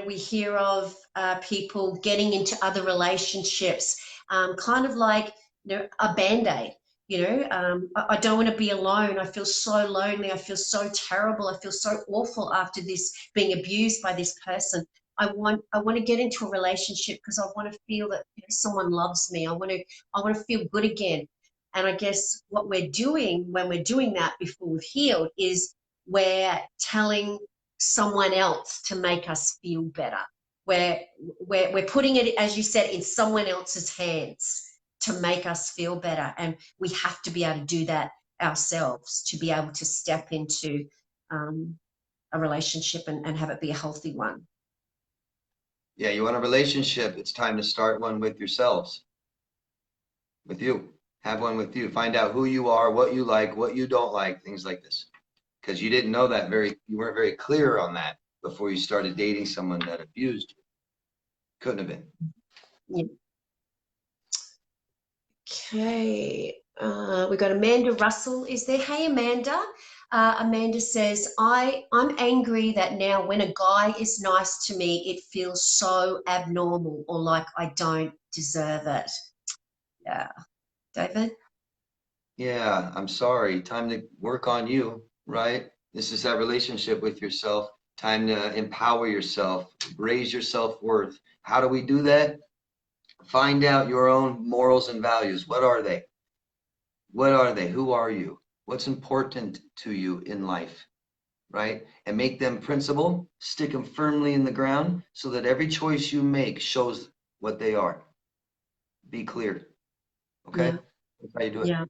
we hear of people getting into other relationships, kind of like, a Band-Aid. I don't want to be alone. I feel so lonely. I feel so terrible. I feel so awful after this, being abused by this person. I want to get into a relationship because I want to feel that someone loves me. I want to feel good again. And I guess what we're doing when we're doing that before we've healed is we're telling someone else to make us feel better. We're putting it, as you said, in someone else's hands to make us feel better. And we have to be able to do that ourselves to be able to step into a relationship and have it be a healthy one. Yeah, you want a relationship, it's time to start one with yourselves. With you. Have one with you. Find out who you are, what you like, what you don't like, things like this. Because you didn't know that you weren't very clear on that before you started dating someone that abused you. Couldn't have been. Yeah. Okay, we got Amanda Russell is there. Hey, Amanda. Amanda says, I'm angry that now when a guy is nice to me, it feels so abnormal or like I don't deserve it. Yeah. David? Yeah, I'm sorry. Time to work on you, right? This is that relationship with yourself, time to empower yourself, raise your self-worth. How do we do that? Find out your own morals and values. What are they? What are they? Who are you? What's important to you in life, right? And make them principle, stick them firmly in the ground so that every choice you make shows what they are. Be clear. Okay? Yeah. That's how you do it. Yeah.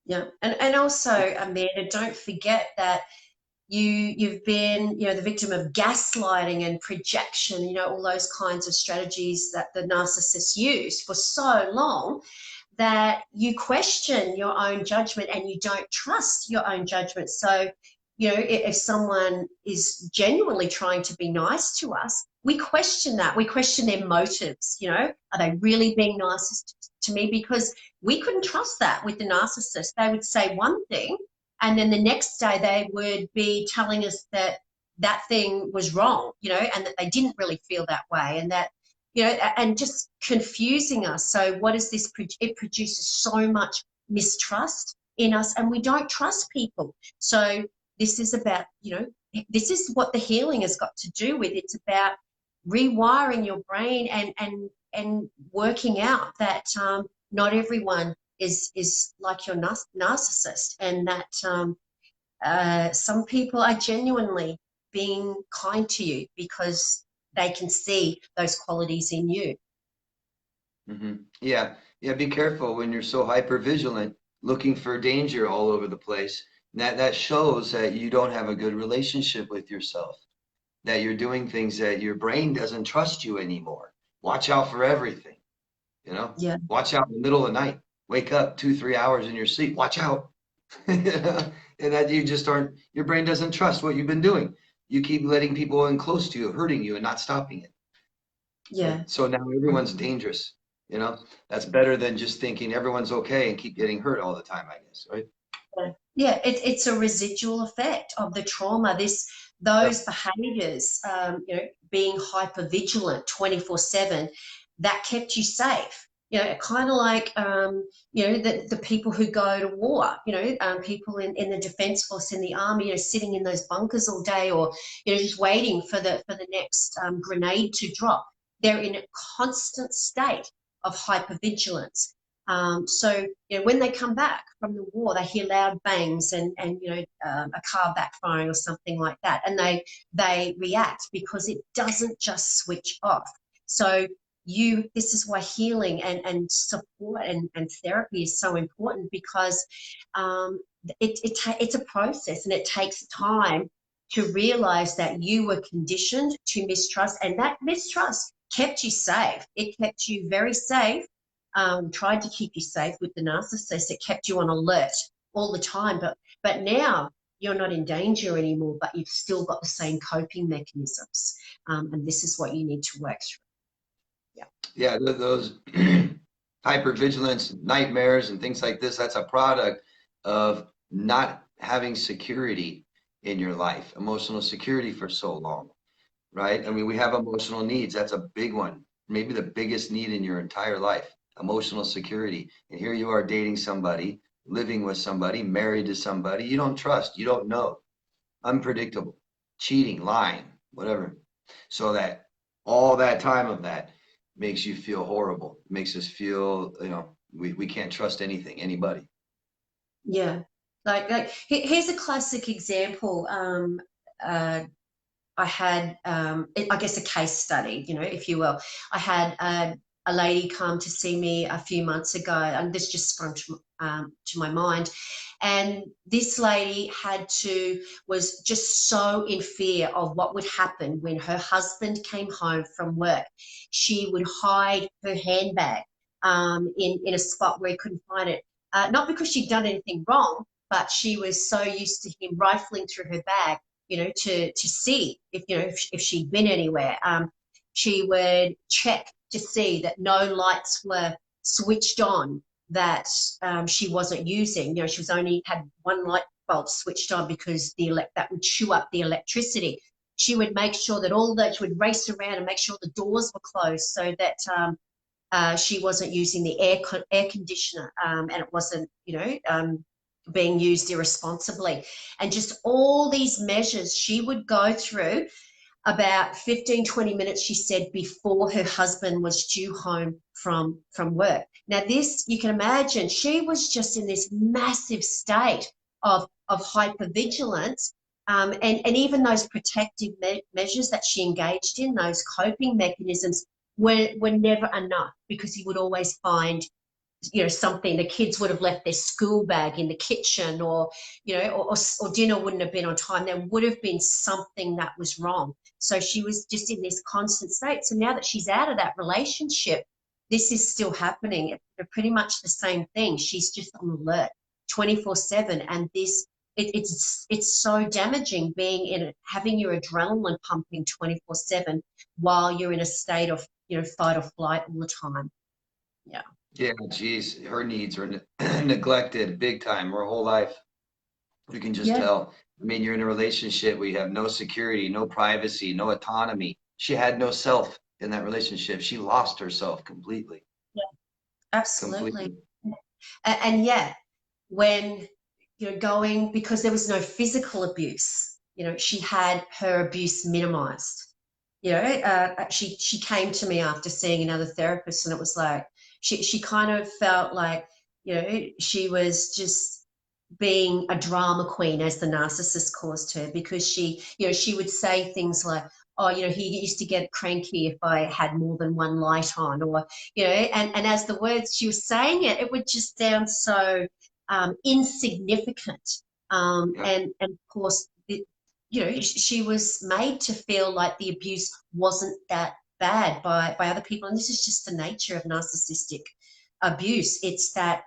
Yeah. And also, Amanda, don't forget that you've been, the victim of gaslighting and projection, all those kinds of strategies that the narcissists use for so long, that you question your own judgment and you don't trust your own judgment. So, if someone is genuinely trying to be nice to us, we question that. We question their motives. Are they really being nice to me? Because we couldn't trust that with the narcissist. They would say one thing, and then the next day they would be telling us that that thing was wrong, and that they didn't really feel that way, and that, and just confusing us. So what is this? It produces so much mistrust in us, and we don't trust people. So this is about, this is what the healing has got to do with. It's about rewiring your brain and working out that not everyone is like your narcissist, and that some people are genuinely being kind to you because they can see those qualities in you. Yeah. Yeah. Be careful when you're so hyper vigilant, looking for danger all over the place. That shows that you don't have a good relationship with yourself, that you're doing things that your brain doesn't trust you anymore. Watch out for everything, Yeah. watch out in the middle of the night, wake up 2, 3 hours in your sleep, watch out. And that you just aren't, your brain doesn't trust what you've been doing. You keep letting people in close to you, hurting you and not stopping it. Yeah. So now everyone's dangerous, that's better than just thinking everyone's okay and keep getting hurt all the time, I guess, right? Yeah, it's a residual effect of the trauma. Those behaviours, being hyper vigilant 24/7, that kept you safe. Kind of like, the people who go to war. People in the defence force, in the army, sitting in those bunkers all day, or just waiting for the next grenade to drop. They're in a constant state of hypervigilance. So, when they come back from the war, they hear loud bangs and a car backfiring or something like that, and they react because it doesn't just switch off. So this is why healing and support and therapy is so important, because it's a process, and it takes time to realize that you were conditioned to mistrust, and that mistrust kept you safe. It kept you very safe. Tried to keep you safe with the narcissist. It kept you on alert all the time. But now you're not in danger anymore, but you've still got the same coping mechanisms. And this is what you need to work through. Yeah. Yeah, those hypervigilance nightmares and things like this, that's a product of not having security in your life, emotional security for so long, right? I mean, we have emotional needs. That's a big one, maybe the biggest need in your entire life, emotional security. And here you are dating somebody, living with somebody, married to somebody you don't trust, you don't know, unpredictable, cheating, lying, whatever. So that all that time of that makes you feel horrible, makes us feel, we can't trust anything, anybody. Yeah. Like here's a classic example. I had, I guess, a case study, if you will. I had a lady come to see me a few months ago, and this just sprung to my mind. And this lady was just so in fear of what would happen when her husband came home from work. She would hide her handbag in a spot where he couldn't find it. Not because she'd done anything wrong, but she was so used to him rifling through her bag, to see if she'd been anywhere. She would check to see that no lights were switched on that she wasn't using. She was only had one light bulb switched on because that would chew up the electricity. She would make sure that she would race around and make sure the doors were closed so that she wasn't using the air conditioner, and it wasn't, being used irresponsibly. And just all these measures she would go through about 15, 20 minutes, she said, before her husband was due home from work. Now, this, you can imagine, she was just in this massive state of hypervigilance. And even those protective measures that she engaged in, those coping mechanisms, were never enough, because he would always find, something. The kids would have left their school bag in the kitchen, or or dinner wouldn't have been on time. There would have been something that was wrong. So she was just in this constant state. So now that she's out of that relationship, this is still happening. They're pretty much the same thing. She's just on alert 24/7. And it's so damaging, being in having your adrenaline pumping 24/7 while you're in a state of fight or flight all the time. Yeah. Yeah, geez, her needs are neglected big time her whole life. You can just Yeah. tell. I mean, you're in a relationship where you have no security, no privacy, no autonomy. She had no self in that relationship. She lost herself completely. Yeah, absolutely. Completely. And yeah, when going, because there was no physical abuse, she had her abuse minimized. She came to me after seeing another therapist, and it was like she kind of felt like she was just being a drama queen, as the narcissist caused her, because she would say things like, oh, he used to get cranky if I had more than one light on, or and as the words she was saying it would just sound so insignificant. Yeah. And of course, she was made to feel like the abuse wasn't that bad by other people. And this is just the nature of narcissistic abuse. It's that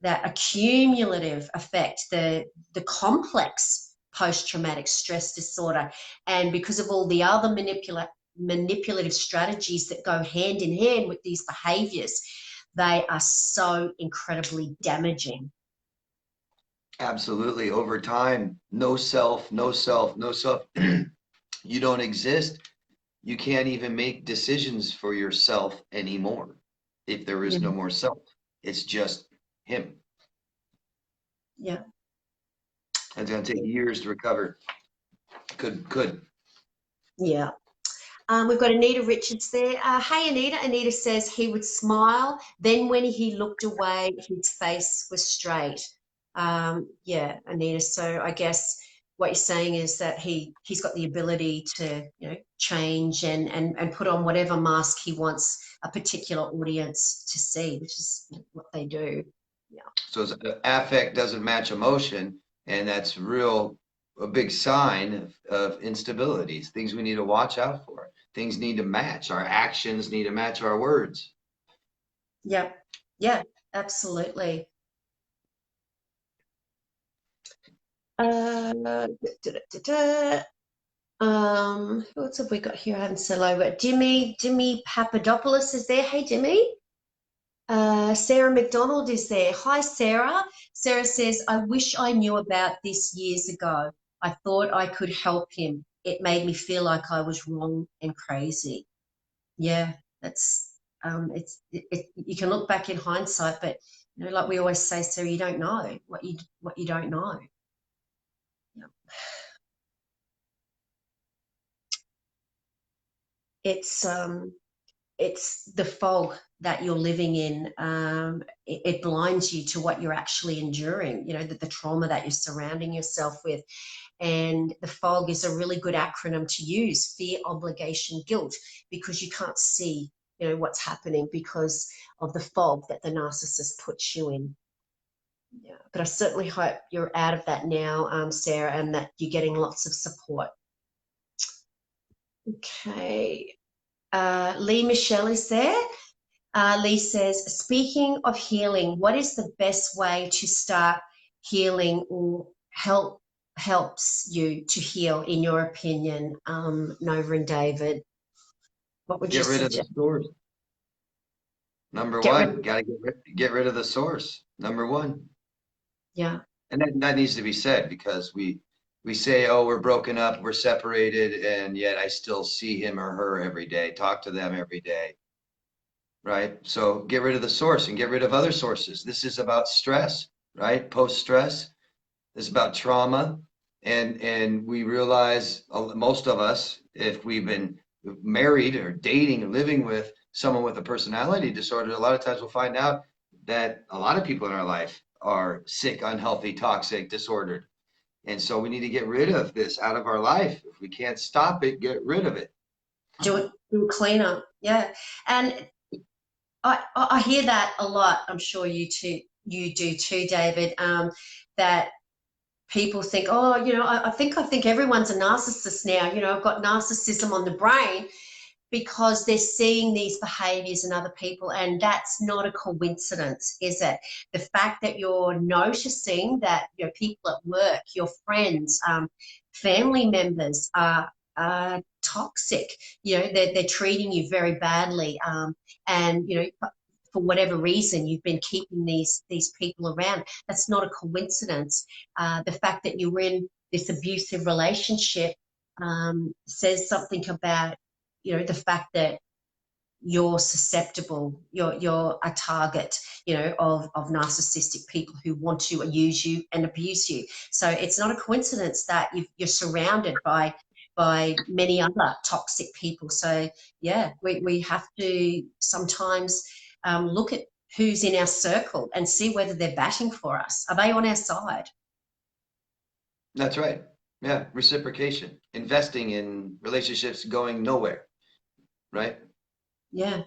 accumulative effect, the complex post-traumatic stress disorder. And because of all the other manipulative strategies that go hand in hand with these behaviors, they are so incredibly damaging. Absolutely. Over time, no self, no self, no self. You don't exist. You can't even make decisions for yourself anymore if there is Yeah. no more self. It's just him. Yeah. It's going to take years to recover. Could. Yeah. We've got Anita Richards there. Hey, Anita. Anita says he would smile. Then when he looked away, his face was straight. Yeah, Anita. So I guess what you're saying is that he's got the ability to change and put on whatever mask he wants a particular audience to see, which is what they do. Yeah. So affect doesn't match emotion, and that's a big sign of instabilities, things we need to watch out for. Things need to match. Our actions need to match our words. Yeah. Yeah, absolutely. Da, da, da, da. Who else have we got here? I haven't said hello, but Dimmy Papadopoulos is there. Hey, Dimmy. Sarah McDonald is there. Hi, Sarah. Sarah says, I wish I knew about this years ago. I thought I could help him. It made me feel like I was wrong and crazy. Yeah, that's you can look back in hindsight, but like we always say, Sarah, you don't know what you don't know. Yeah. It's the fog that you're living in. It blinds you to what you're actually enduring, the trauma that you're surrounding yourself with. And the fog is a really good acronym to use: fear, obligation, guilt, because you can't see what's happening because of the fog that the narcissist puts you in. Yeah, but I certainly hope you're out of that now, Sarah, and that you're getting lots of support. Okay. Lee Michelle is there. Lee says, speaking of healing, what is the best way to start healing, or helps you to heal, in your opinion, Nova and David? What would you Get rid of the suggest? source. Number Get rid one, of, got to get rid of the source. Number one. yeah, And that needs to be said, because we say, oh, we're broken up, we're separated, and yet I still see him or her every day, talk to them every day. Right? So get rid of the source and get rid of other sources. This is about stress. right? Post-stress. It's about trauma. And we realize, most of us, if we've been married or dating or living with someone with a personality disorder, a lot of times we'll find out that a lot of people in our life are sick, unhealthy, toxic, disordered. And so we need to get rid of this out of our life. If we can't stop it, get rid of it. Do a cleanup. Yeah. And I hear that a lot. I'm sure you do too, David. That people think, oh, I think everyone's a narcissist now. I've got narcissism on the brain because they're seeing these behaviors in other people, and that's not a coincidence, is it? The fact that you're noticing that people at work, your friends, family members are toxic. They're treating you very badly, and for whatever reason you've been keeping these people around. That's not a coincidence. The fact that you're in this abusive relationship says something about the fact that you're susceptible, you're a target, of narcissistic people who want to use you and abuse you. So it's not a coincidence that you're surrounded by many other toxic people. So yeah, we have to sometimes look at who's in our circle and see whether they're batting for us. Are they on our side? That's right. Yeah, reciprocation, investing in relationships going nowhere, right? Yeah,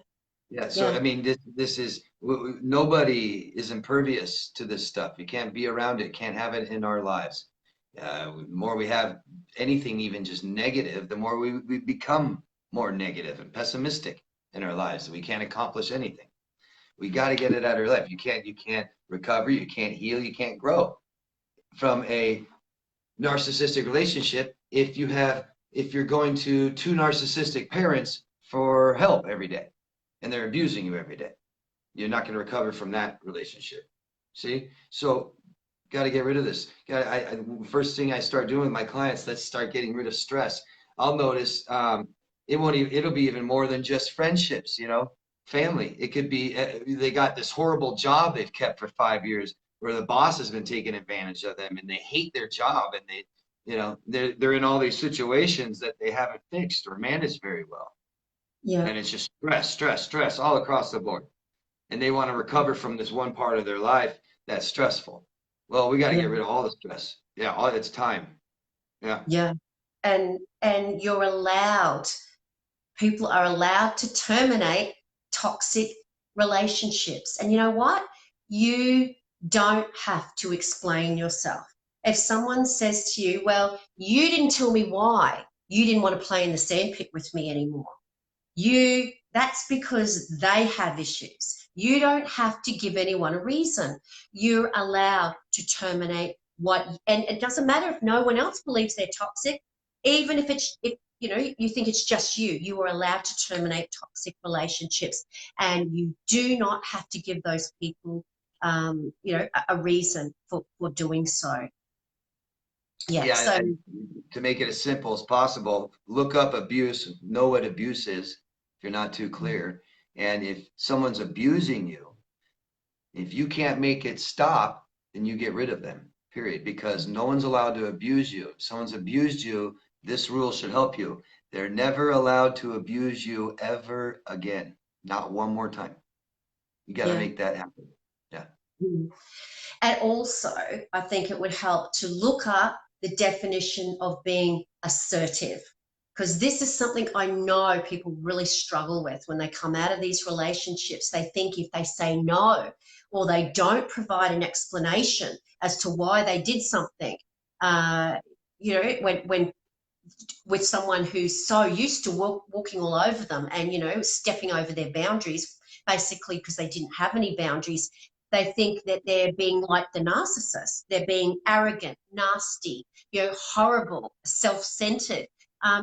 Yeah. So yeah, I mean, this is nobody is impervious to this stuff. You can't be around it. Can't have it in our lives. The more we have anything, even just negative, the more we become more negative and pessimistic in our lives. We can't accomplish anything. We got to get it out of our life. You can't recover. You can't heal. You can't grow from a narcissistic relationship if you're going to two narcissistic parents for help every day and they're abusing you every day. You're not going to recover from that relationship. See? So got to get rid of this. First thing I start doing with my clients, let's start getting rid of stress. I'll notice it'll be even more than just friendships, family. It could be they got this horrible job they've kept for 5 years where the boss has been taking advantage of them and they hate their job and they're in all these situations that they haven't fixed or managed very well. yeah, And it's just stress, stress, stress all across the board. And they want to recover from this one part of their life that's stressful. Well, we got to yeah, get rid of all the stress. Yeah, all it's time. Yeah. yeah. And you're allowed, people are allowed to terminate toxic relationships. And you know what? You don't have to explain yourself. If someone says to you, well, you didn't tell me why you didn't want to play in the sandpit with me anymore, that's because they have issues. You don't have to give anyone a reason. You're allowed to terminate and it doesn't matter if no one else believes they're toxic. Even if you think it's just you are allowed to terminate toxic relationships, and you do not have to give those people a reason for doing so. Yeah. Yeah. So And to make it as simple as possible, look up abuse, know what abuse is if you're not too clear. And if someone's abusing you, if you can't make it stop, then you get rid of them, period. Because no one's allowed to abuse you. If someone's abused you, this rule should help you. They're never allowed to abuse you ever again. Not one more time. You got to yeah. make that happen. Yeah. Mm. And also, I think it would help to look up the definition of being assertive, because this is something I know people really struggle with when they come out of these relationships. They think if they say no or they don't provide an explanation as to why they did something, when with someone who's so used to walking all over them and stepping over their boundaries, basically because they didn't have any boundaries, they think that they're being like the narcissist. They're being arrogant, nasty, horrible, self-centered.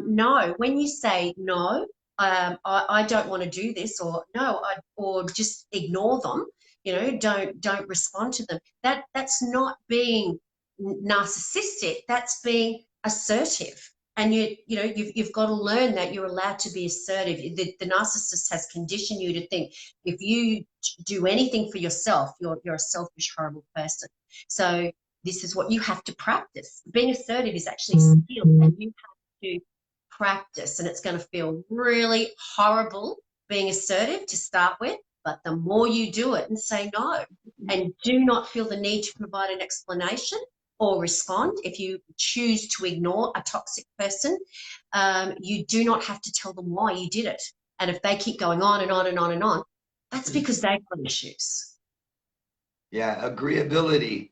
No, when you say no, I don't want to do this, or no, or just ignore them, don't respond to them. That's not being narcissistic. That's being assertive. And you've got to learn that you're allowed to be assertive. The narcissist has conditioned you to think if you do anything for yourself, you're a selfish, horrible person. So this is what you have to practice. Being assertive is actually a skill, and you have to practice, and it's going to feel really horrible being assertive to start with, but the more you do it and say no and do not feel the need to provide an explanation or respond, if you choose to ignore a toxic person, you do not have to tell them why you did it. And if they keep going on and on and on and on, that's because they've got issues. Yeah, agreeability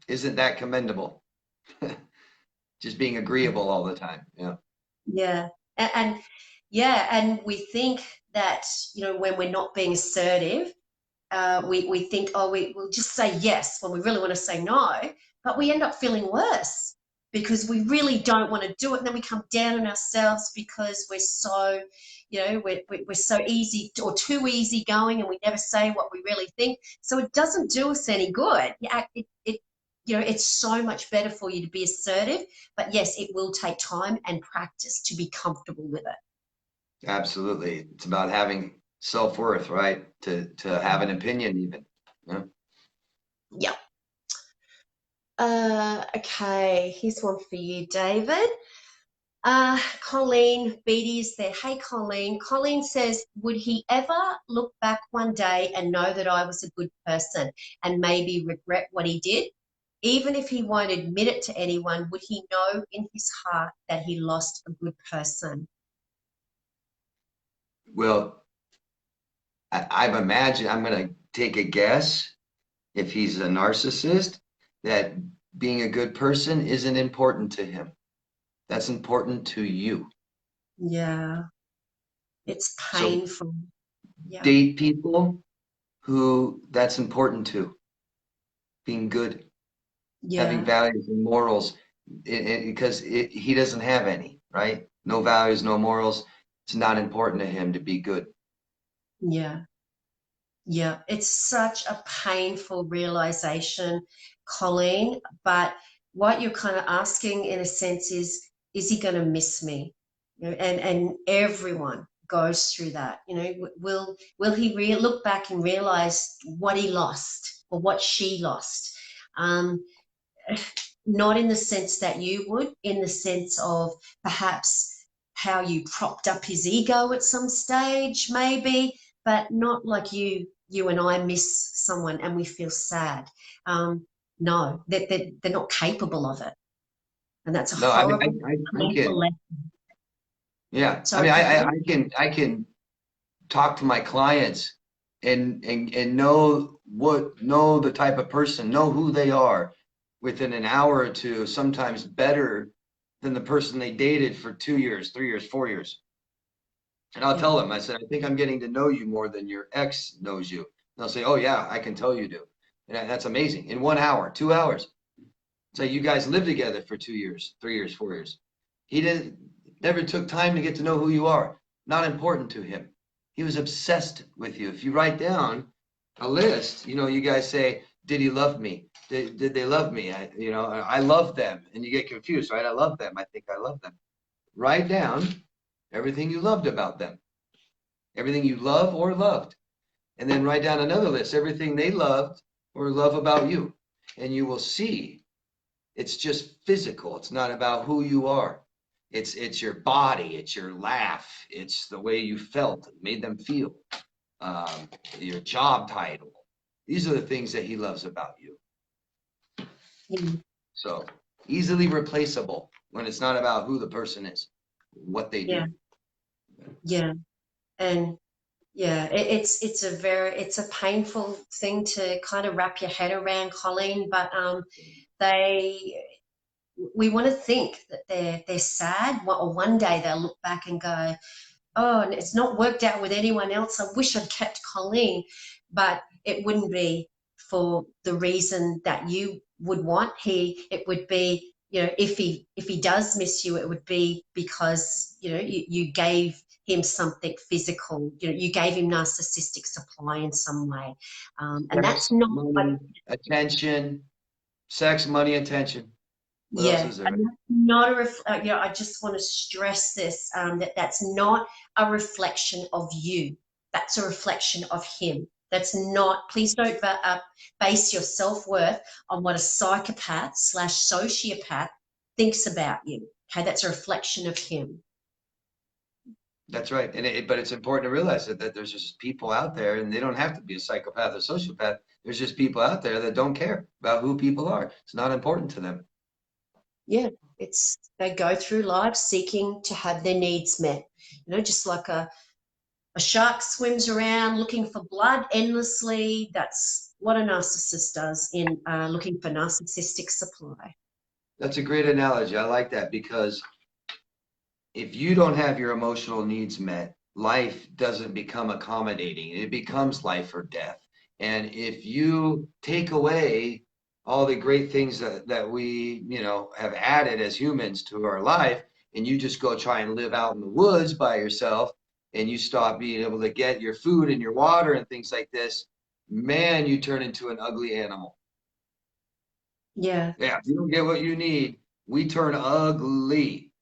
isn't that commendable. Just being agreeable all the time. Yeah. Yeah. And yeah, and we think that, when we're not being assertive, we think, oh, we'll just say yes when we really want to say no, but we end up feeling worse because we really don't want to do it. And then we come down on ourselves because we're so, we're so easy or too easy going, and we never say what we really think. So it doesn't do us any good. It's so much better for you to be assertive, but yes, it will take time and practice to be comfortable with it. Absolutely. It's about having self-worth, right? To have an opinion even. Yeah. Yeah. Okay, here's one for you, David. Colleen Beatty's there. Hey, Colleen. Colleen says, would he ever look back one day and know that I was a good person and maybe regret what he did? Even if he won't admit it to anyone, would he know in his heart that he lost a good person? Well, I'm going to take a guess, if he's a narcissist, that being a good person isn't important to him. That's important to you. Yeah, it's So painful. Yeah, date people who that's important to. Being good, having yeah, values and morals, because he doesn't have any, right? No values, no morals. It's not important to him to be good. yeah. Yeah, it's such a painful realization, Colleen. But what you're kind of asking, in a sense, is he going to miss me? And everyone goes through that. Will he look back and realize what he lost or what she lost? Um, Not in the sense that you would, in the sense of perhaps how you propped up his ego at some stage, maybe, but not like you and I miss someone and we feel sad. No, they're not capable of it. And that's a No, I mean, horrible, I painful can, lesson. yeah. I Sorry, mean, Colleen? I can talk to my clients and know the type of person, know who they are within an hour or two, sometimes better than the person they dated for 2 years, 3 years, 4 years. And I'll Yeah, tell them, I said, I think I'm getting to know you more than your ex knows you. And they'll say, oh yeah, I can tell you do. And that's amazing. In 1 hour, 2 hours. So you guys lived together for 2 years, 3 years, 4 years. He didn't never took time to get to know who you are. Not important to him. He was obsessed with you. If you write down a list, you guys say, did he love me? Did they love me? I love them. And you get confused, right? I love them. I think I love them. Write down everything you loved about them, everything you love or loved. And then write down another list, everything they loved or love about you. And you will see it's just physical. It's not about who you are. It's your body, it's your laugh, it's the way you felt, made them feel, your job title. These are the things that he loves about you. yeah, So easily replaceable when it's not about who the person is, what they yeah, do. yeah. And yeah, it's a painful thing to kind of wrap your head around, Colleen. But they we want to think that they're sad, or one day they'll look back and go, oh, and it's not worked out with anyone else. I wish I'd kept Colleen, but it wouldn't be for the reason that you would want. It would be, if he does miss you, it would be because you gave him something physical. You gave him narcissistic supply in some way, and that's Sex, not. money, attention, sex, money, attention. What else Yeah, is there? and that's not I just want to stress this, that that's not a reflection of you. That's a reflection of him. That's not, please don't base your self-worth on what a psychopath slash sociopath thinks about you. Okay, that's a reflection of him. That's right. But it's important to realize that there's just people out there, and they don't have to be a psychopath or sociopath. There's just people out there that don't care about who people are. It's not important to them. Yeah, they go through life seeking to have their needs met. You know, just like a shark swims around looking for blood endlessly. That's what a narcissist does in looking for narcissistic supply. That's a great analogy. I like that, because if you don't have your emotional needs met, life doesn't become accommodating. It becomes life or death. And if you take away all the great things that we, have added as humans to our life, and you just go try and live out in the woods by yourself, and you stop being able to get your food and your water and things like this, man, you turn into an ugly animal. Yeah. Yeah, if you don't get what you need, we turn ugly.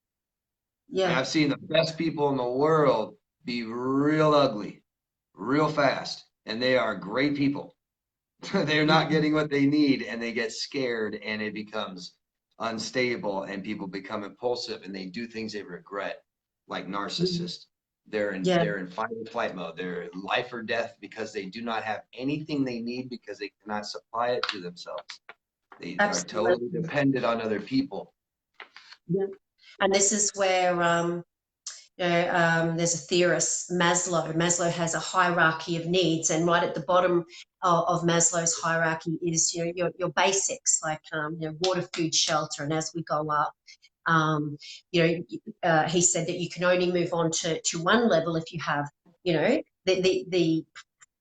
Yeah. And I've seen the best people in the world be real ugly, real fast, and they are great people. They're not getting what they need, and they get scared, and it becomes unstable, and people become impulsive, and they do things they regret, like narcissists. They're in fight or flight mode. They're life or death because they do not have anything they need, because they cannot supply it to themselves. They are totally dependent on other people. Yeah. And this is where there's a theorist, Maslow. Maslow has a hierarchy of needs, and right at the bottom of Maslow's hierarchy is your basics, like water, food, shelter. And as we go up, he said that you can only move on to one level if you have the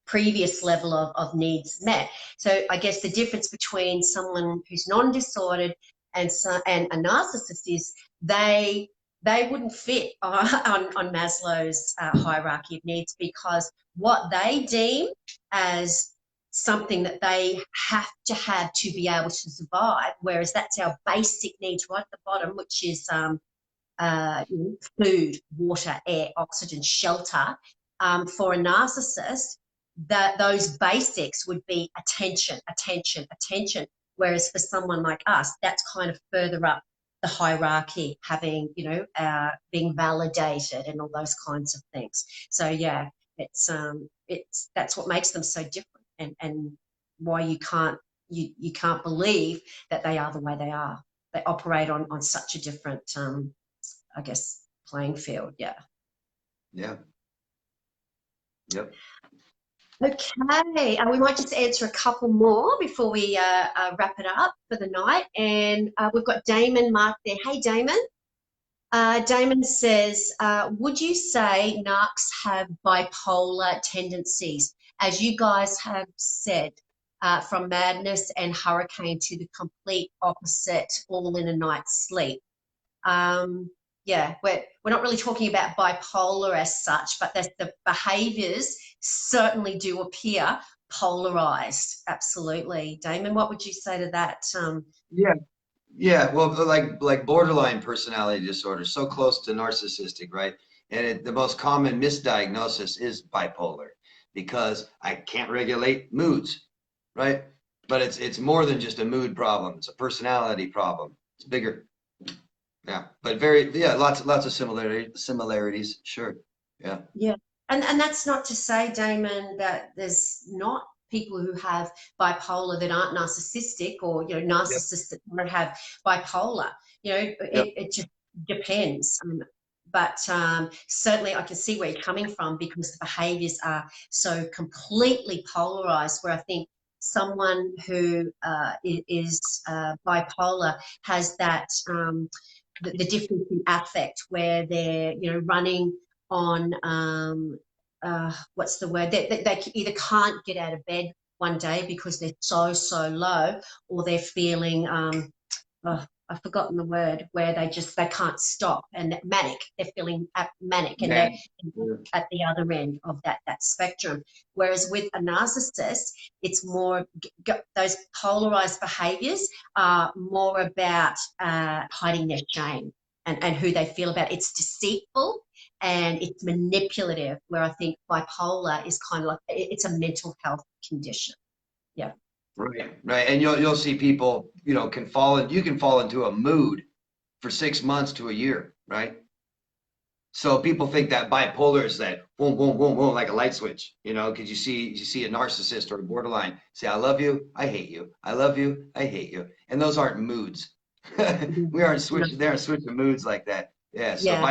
previous level of needs met. So I guess the difference between someone who's non-disordered and a narcissist is they wouldn't fit on Maslow's hierarchy of needs, because what they deem as something that they have to be able to survive, whereas that's our basic needs right at the bottom, which is food, water, air, oxygen, shelter. For a narcissist, that those basics would be attention, attention, attention. Whereas for someone like us, that's kind of further up the hierarchy, having, being validated and all those kinds of things. So yeah, that's what makes them so different, and why you can't believe that they are the way they are. They operate on such a different, I guess, playing field. Yeah. Yeah. Yep. Okay, we might just answer a couple more before we wrap it up for the night. And we've got Damon Mark there. Hey, Damon. Damon says, would you say narcs have bipolar tendencies? As you guys have said, from madness and hurricane to the complete opposite, all in a night's sleep. Yeah, we're not really talking about bipolar as such, but the behaviours certainly do appear polarized. Absolutely. Damon, what would you say to that? Yeah. Well, like borderline personality disorder, so close to narcissistic, right? And the most common misdiagnosis is bipolar, because I can't regulate moods, right? But it's more than just a mood problem. It's a personality problem. It's bigger. Yeah, but lots of similarities. Sure. Yeah. Yeah. And that's not to say, Damon, that there's not people who have bipolar that aren't narcissistic, or, narcissists that don't have bipolar. It just depends. But certainly I can see where you're coming from, because the behaviours are so completely polarised, where I think someone who is bipolar has that the difference in affect, where they're running on what's the word, they either can't get out of bed one day because they're so low, or they're feeling I've forgotten the word, where they can't stop, and manic. They're feeling manic, and they're at the other end of that spectrum. Whereas with a narcissist, it's more, those polarized behaviors are more about hiding their shame and who they feel about it. It's deceitful, and it's manipulative, where I think bipolar is kind of like it's a mental health condition. Yeah. Right, right. And you'll see people, can fall in, you can fall into a mood for 6 months to a year, right? So people think that bipolar is that boom, boom, boom, boom, like a light switch, because you see a narcissist or a borderline say, I love you, I hate you. I love you, I hate you. And those aren't moods. We aren't No. switching, they aren't switching moods like that. Yeah. So Yeah.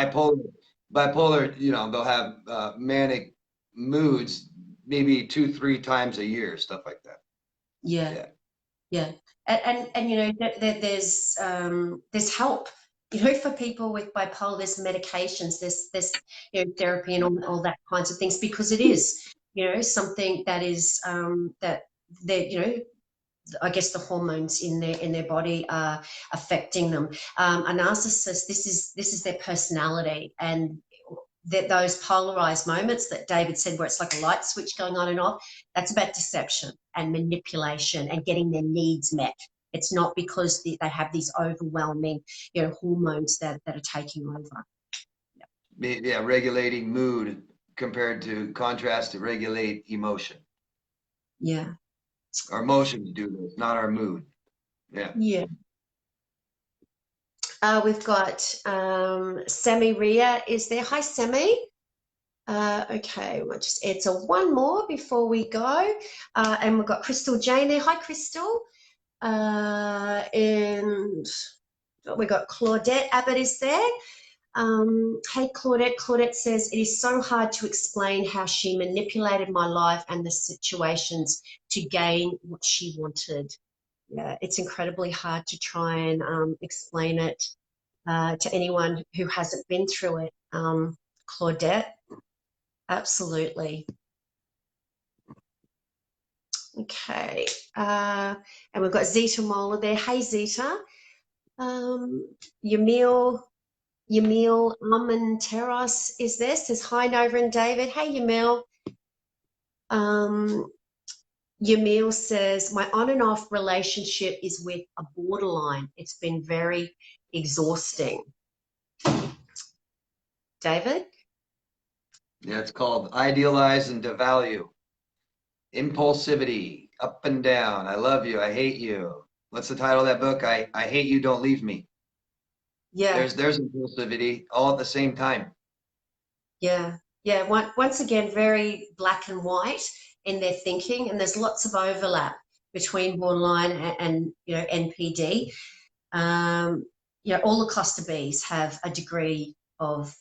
bipolar, they'll have manic moods maybe 2, 3 times a year, stuff like that. Yeah. Yeah. Yeah. And there's help, for people with bipolar. There's medications, there's therapy and all that kinds of things, because it is, something that is that they I guess the hormones in their body are affecting them. A narcissist, this is their personality, and that those polarized moments that David said, where it's like a light switch going on and off, that's about deception and manipulation and getting their needs met. It's not because they have these overwhelming, hormones that are taking over. Yeah, regulating mood compared to contrast to regulate emotion. Yeah. Our emotions do this, not our mood. Yeah. Yeah. We've got Semi Ria is there. Hi, Semi. Okay, we'll just answer one more before we go. And we've got Crystal Jane there. Hi, Crystal. And we got Claudette Abbott is there. Hey, Claudette. Claudette says, it is so hard to explain how she manipulated my life and the situations to gain what she wanted. Yeah, it's incredibly hard to try and explain it to anyone who hasn't been through it. Claudette, absolutely. Okay, and we've got Zeta Mola there. Hey, Zeta. Yamil Armenteros is there. Says hi, Nova and David. Hey, Yamil. Yamil says, my on and off relationship is with a borderline. It's been very exhausting. David? Yeah, it's called idealize and devalue. Impulsivity, up and down. I love you, I hate you. What's the title of that book? I hate you, don't leave me. Yeah. There's impulsivity all at the same time. Yeah. Yeah. Once again, very black and white in their thinking, and there's lots of overlap between borderline and NPD. All the cluster Bs have a degree of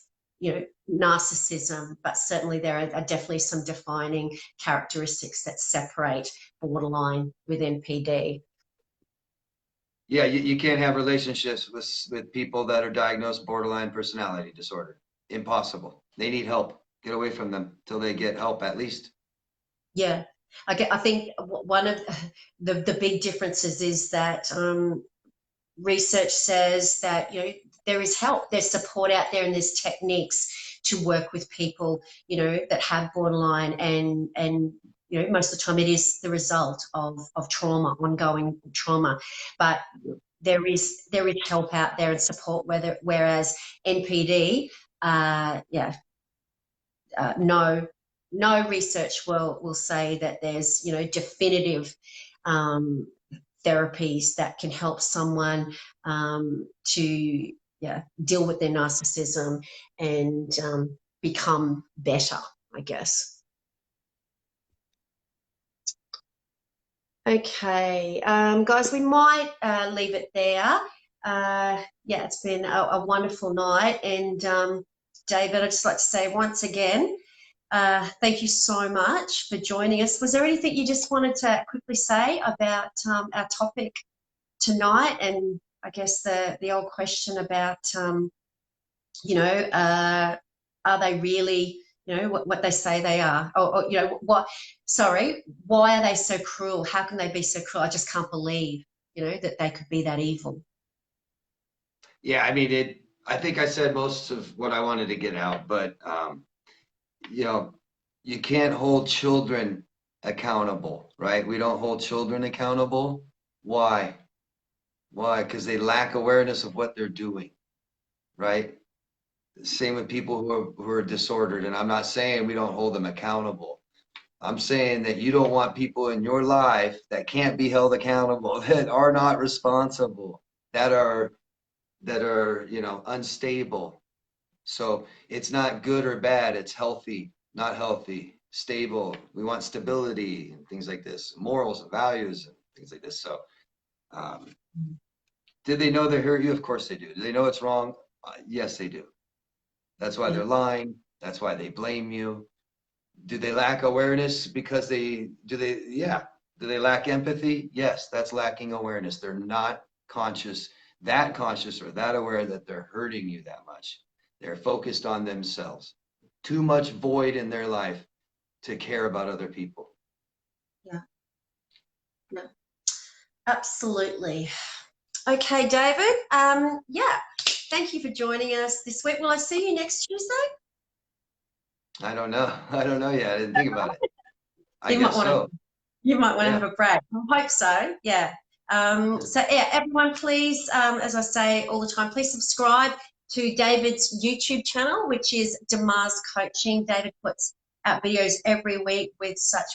narcissism, but certainly there are definitely some defining characteristics that separate borderline with NPD. Yeah, you can't have relationships with people that are diagnosed borderline personality disorder. Impossible. They need help. Get away from them till they get help, at least. Yeah, I think one of the big differences is that research says that there is help, there's support out there, and there's techniques to work with people that have borderline, and most of the time it is the result of trauma, ongoing trauma, but there is help out there and support. Whereas NPD, no research will say that there's definitive therapies that can help someone to deal with their narcissism and become better, I guess. Okay, guys, we might leave it there. It's been a wonderful night, and David, I'd just like to say once again, thank you so much for joining us. Was there anything you just wanted to quickly say about our topic tonight? And I guess the old question about, are they really, what they say they are? Or why are they so cruel? How can they be so cruel? I just can't believe, that they could be that evil. Yeah, I mean, I think I said most of what I wanted to get out, but you can't hold children accountable, right? We don't hold children accountable. Why? Why? Because they lack awareness of what they're doing, right? Same with people who are disordered. And I'm not saying we don't hold them accountable. I'm saying that you don't want people in your life that can't be held accountable, that are not responsible, that are unstable. So it's not good or bad, it's healthy, not healthy, stable. We want stability and things like this, morals and values and things like this. So um, did they know they hurt you? Of course they do. Do they know it's wrong? Yes, they do. That's why Yeah. they're lying. That's why they blame you. Do they lack awareness because yeah. Do they lack empathy? Yes, that's lacking awareness. They're not conscious or that aware that they're hurting you that much. They're focused on themselves. Too much void in their life to care about other people. Yeah. Yeah. Absolutely. Okay, David. Yeah. Thank you for joining us this week. Will I see you next Tuesday? I don't know. I don't know yet. I didn't think about it. I You might guess want to. so. You might want to Yeah. have a break. I hope so. Yeah. So yeah, everyone, please, as I say all the time, please subscribe to David's YouTube channel, which is Demar's Coaching. David puts out videos every week with such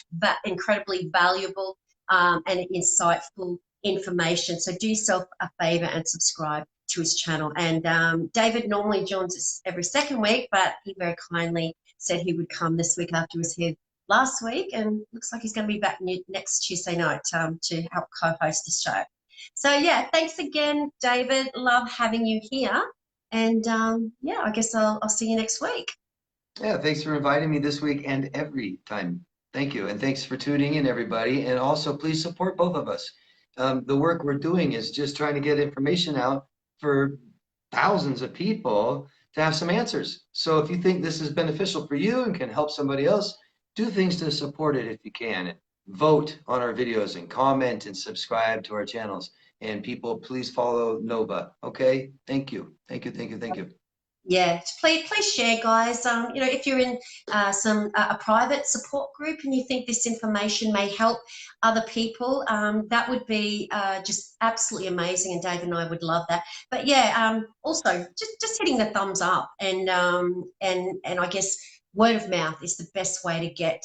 incredibly valuable and insightful information. So do yourself a favor and subscribe to his channel. And David normally joins us every second week, but he very kindly said he would come this week after he was here last week, and looks like he's going to be back next Tuesday night to help co-host the show. So yeah, thanks again, David. Love having you here, and yeah, I guess I'll see you next week. Yeah, thanks for inviting me this week and every time. Thank you. And thanks for tuning in, everybody. And also, please support both of us. The work we're doing is just trying to get information out for thousands of people to have some answers. So if you think this is beneficial for you and can help somebody else, do things to support it if you can. And vote on our videos and comment and subscribe to our channels. And people, please follow Nova. Okay? Thank you. Thank you. Thank you. Thank you. Yeah, please share, guys. If you're in a private support group and you think this information may help other people, that would be just absolutely amazing, and Dave and I would love that. But yeah, also just hitting the thumbs up, and I guess word of mouth is the best way to get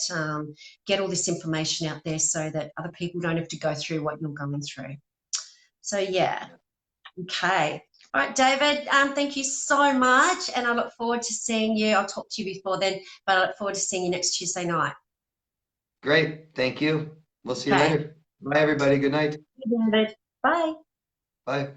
all this information out there, so that other people don't have to go through what you're going through. So yeah, okay. All right, David, thank you so much, and I look forward to seeing you. I'll talk to you before then, but I look forward to seeing you next Tuesday night. Great. Thank you. We'll see you Okay. later. Bye, everybody. Good night. David. Bye. Bye.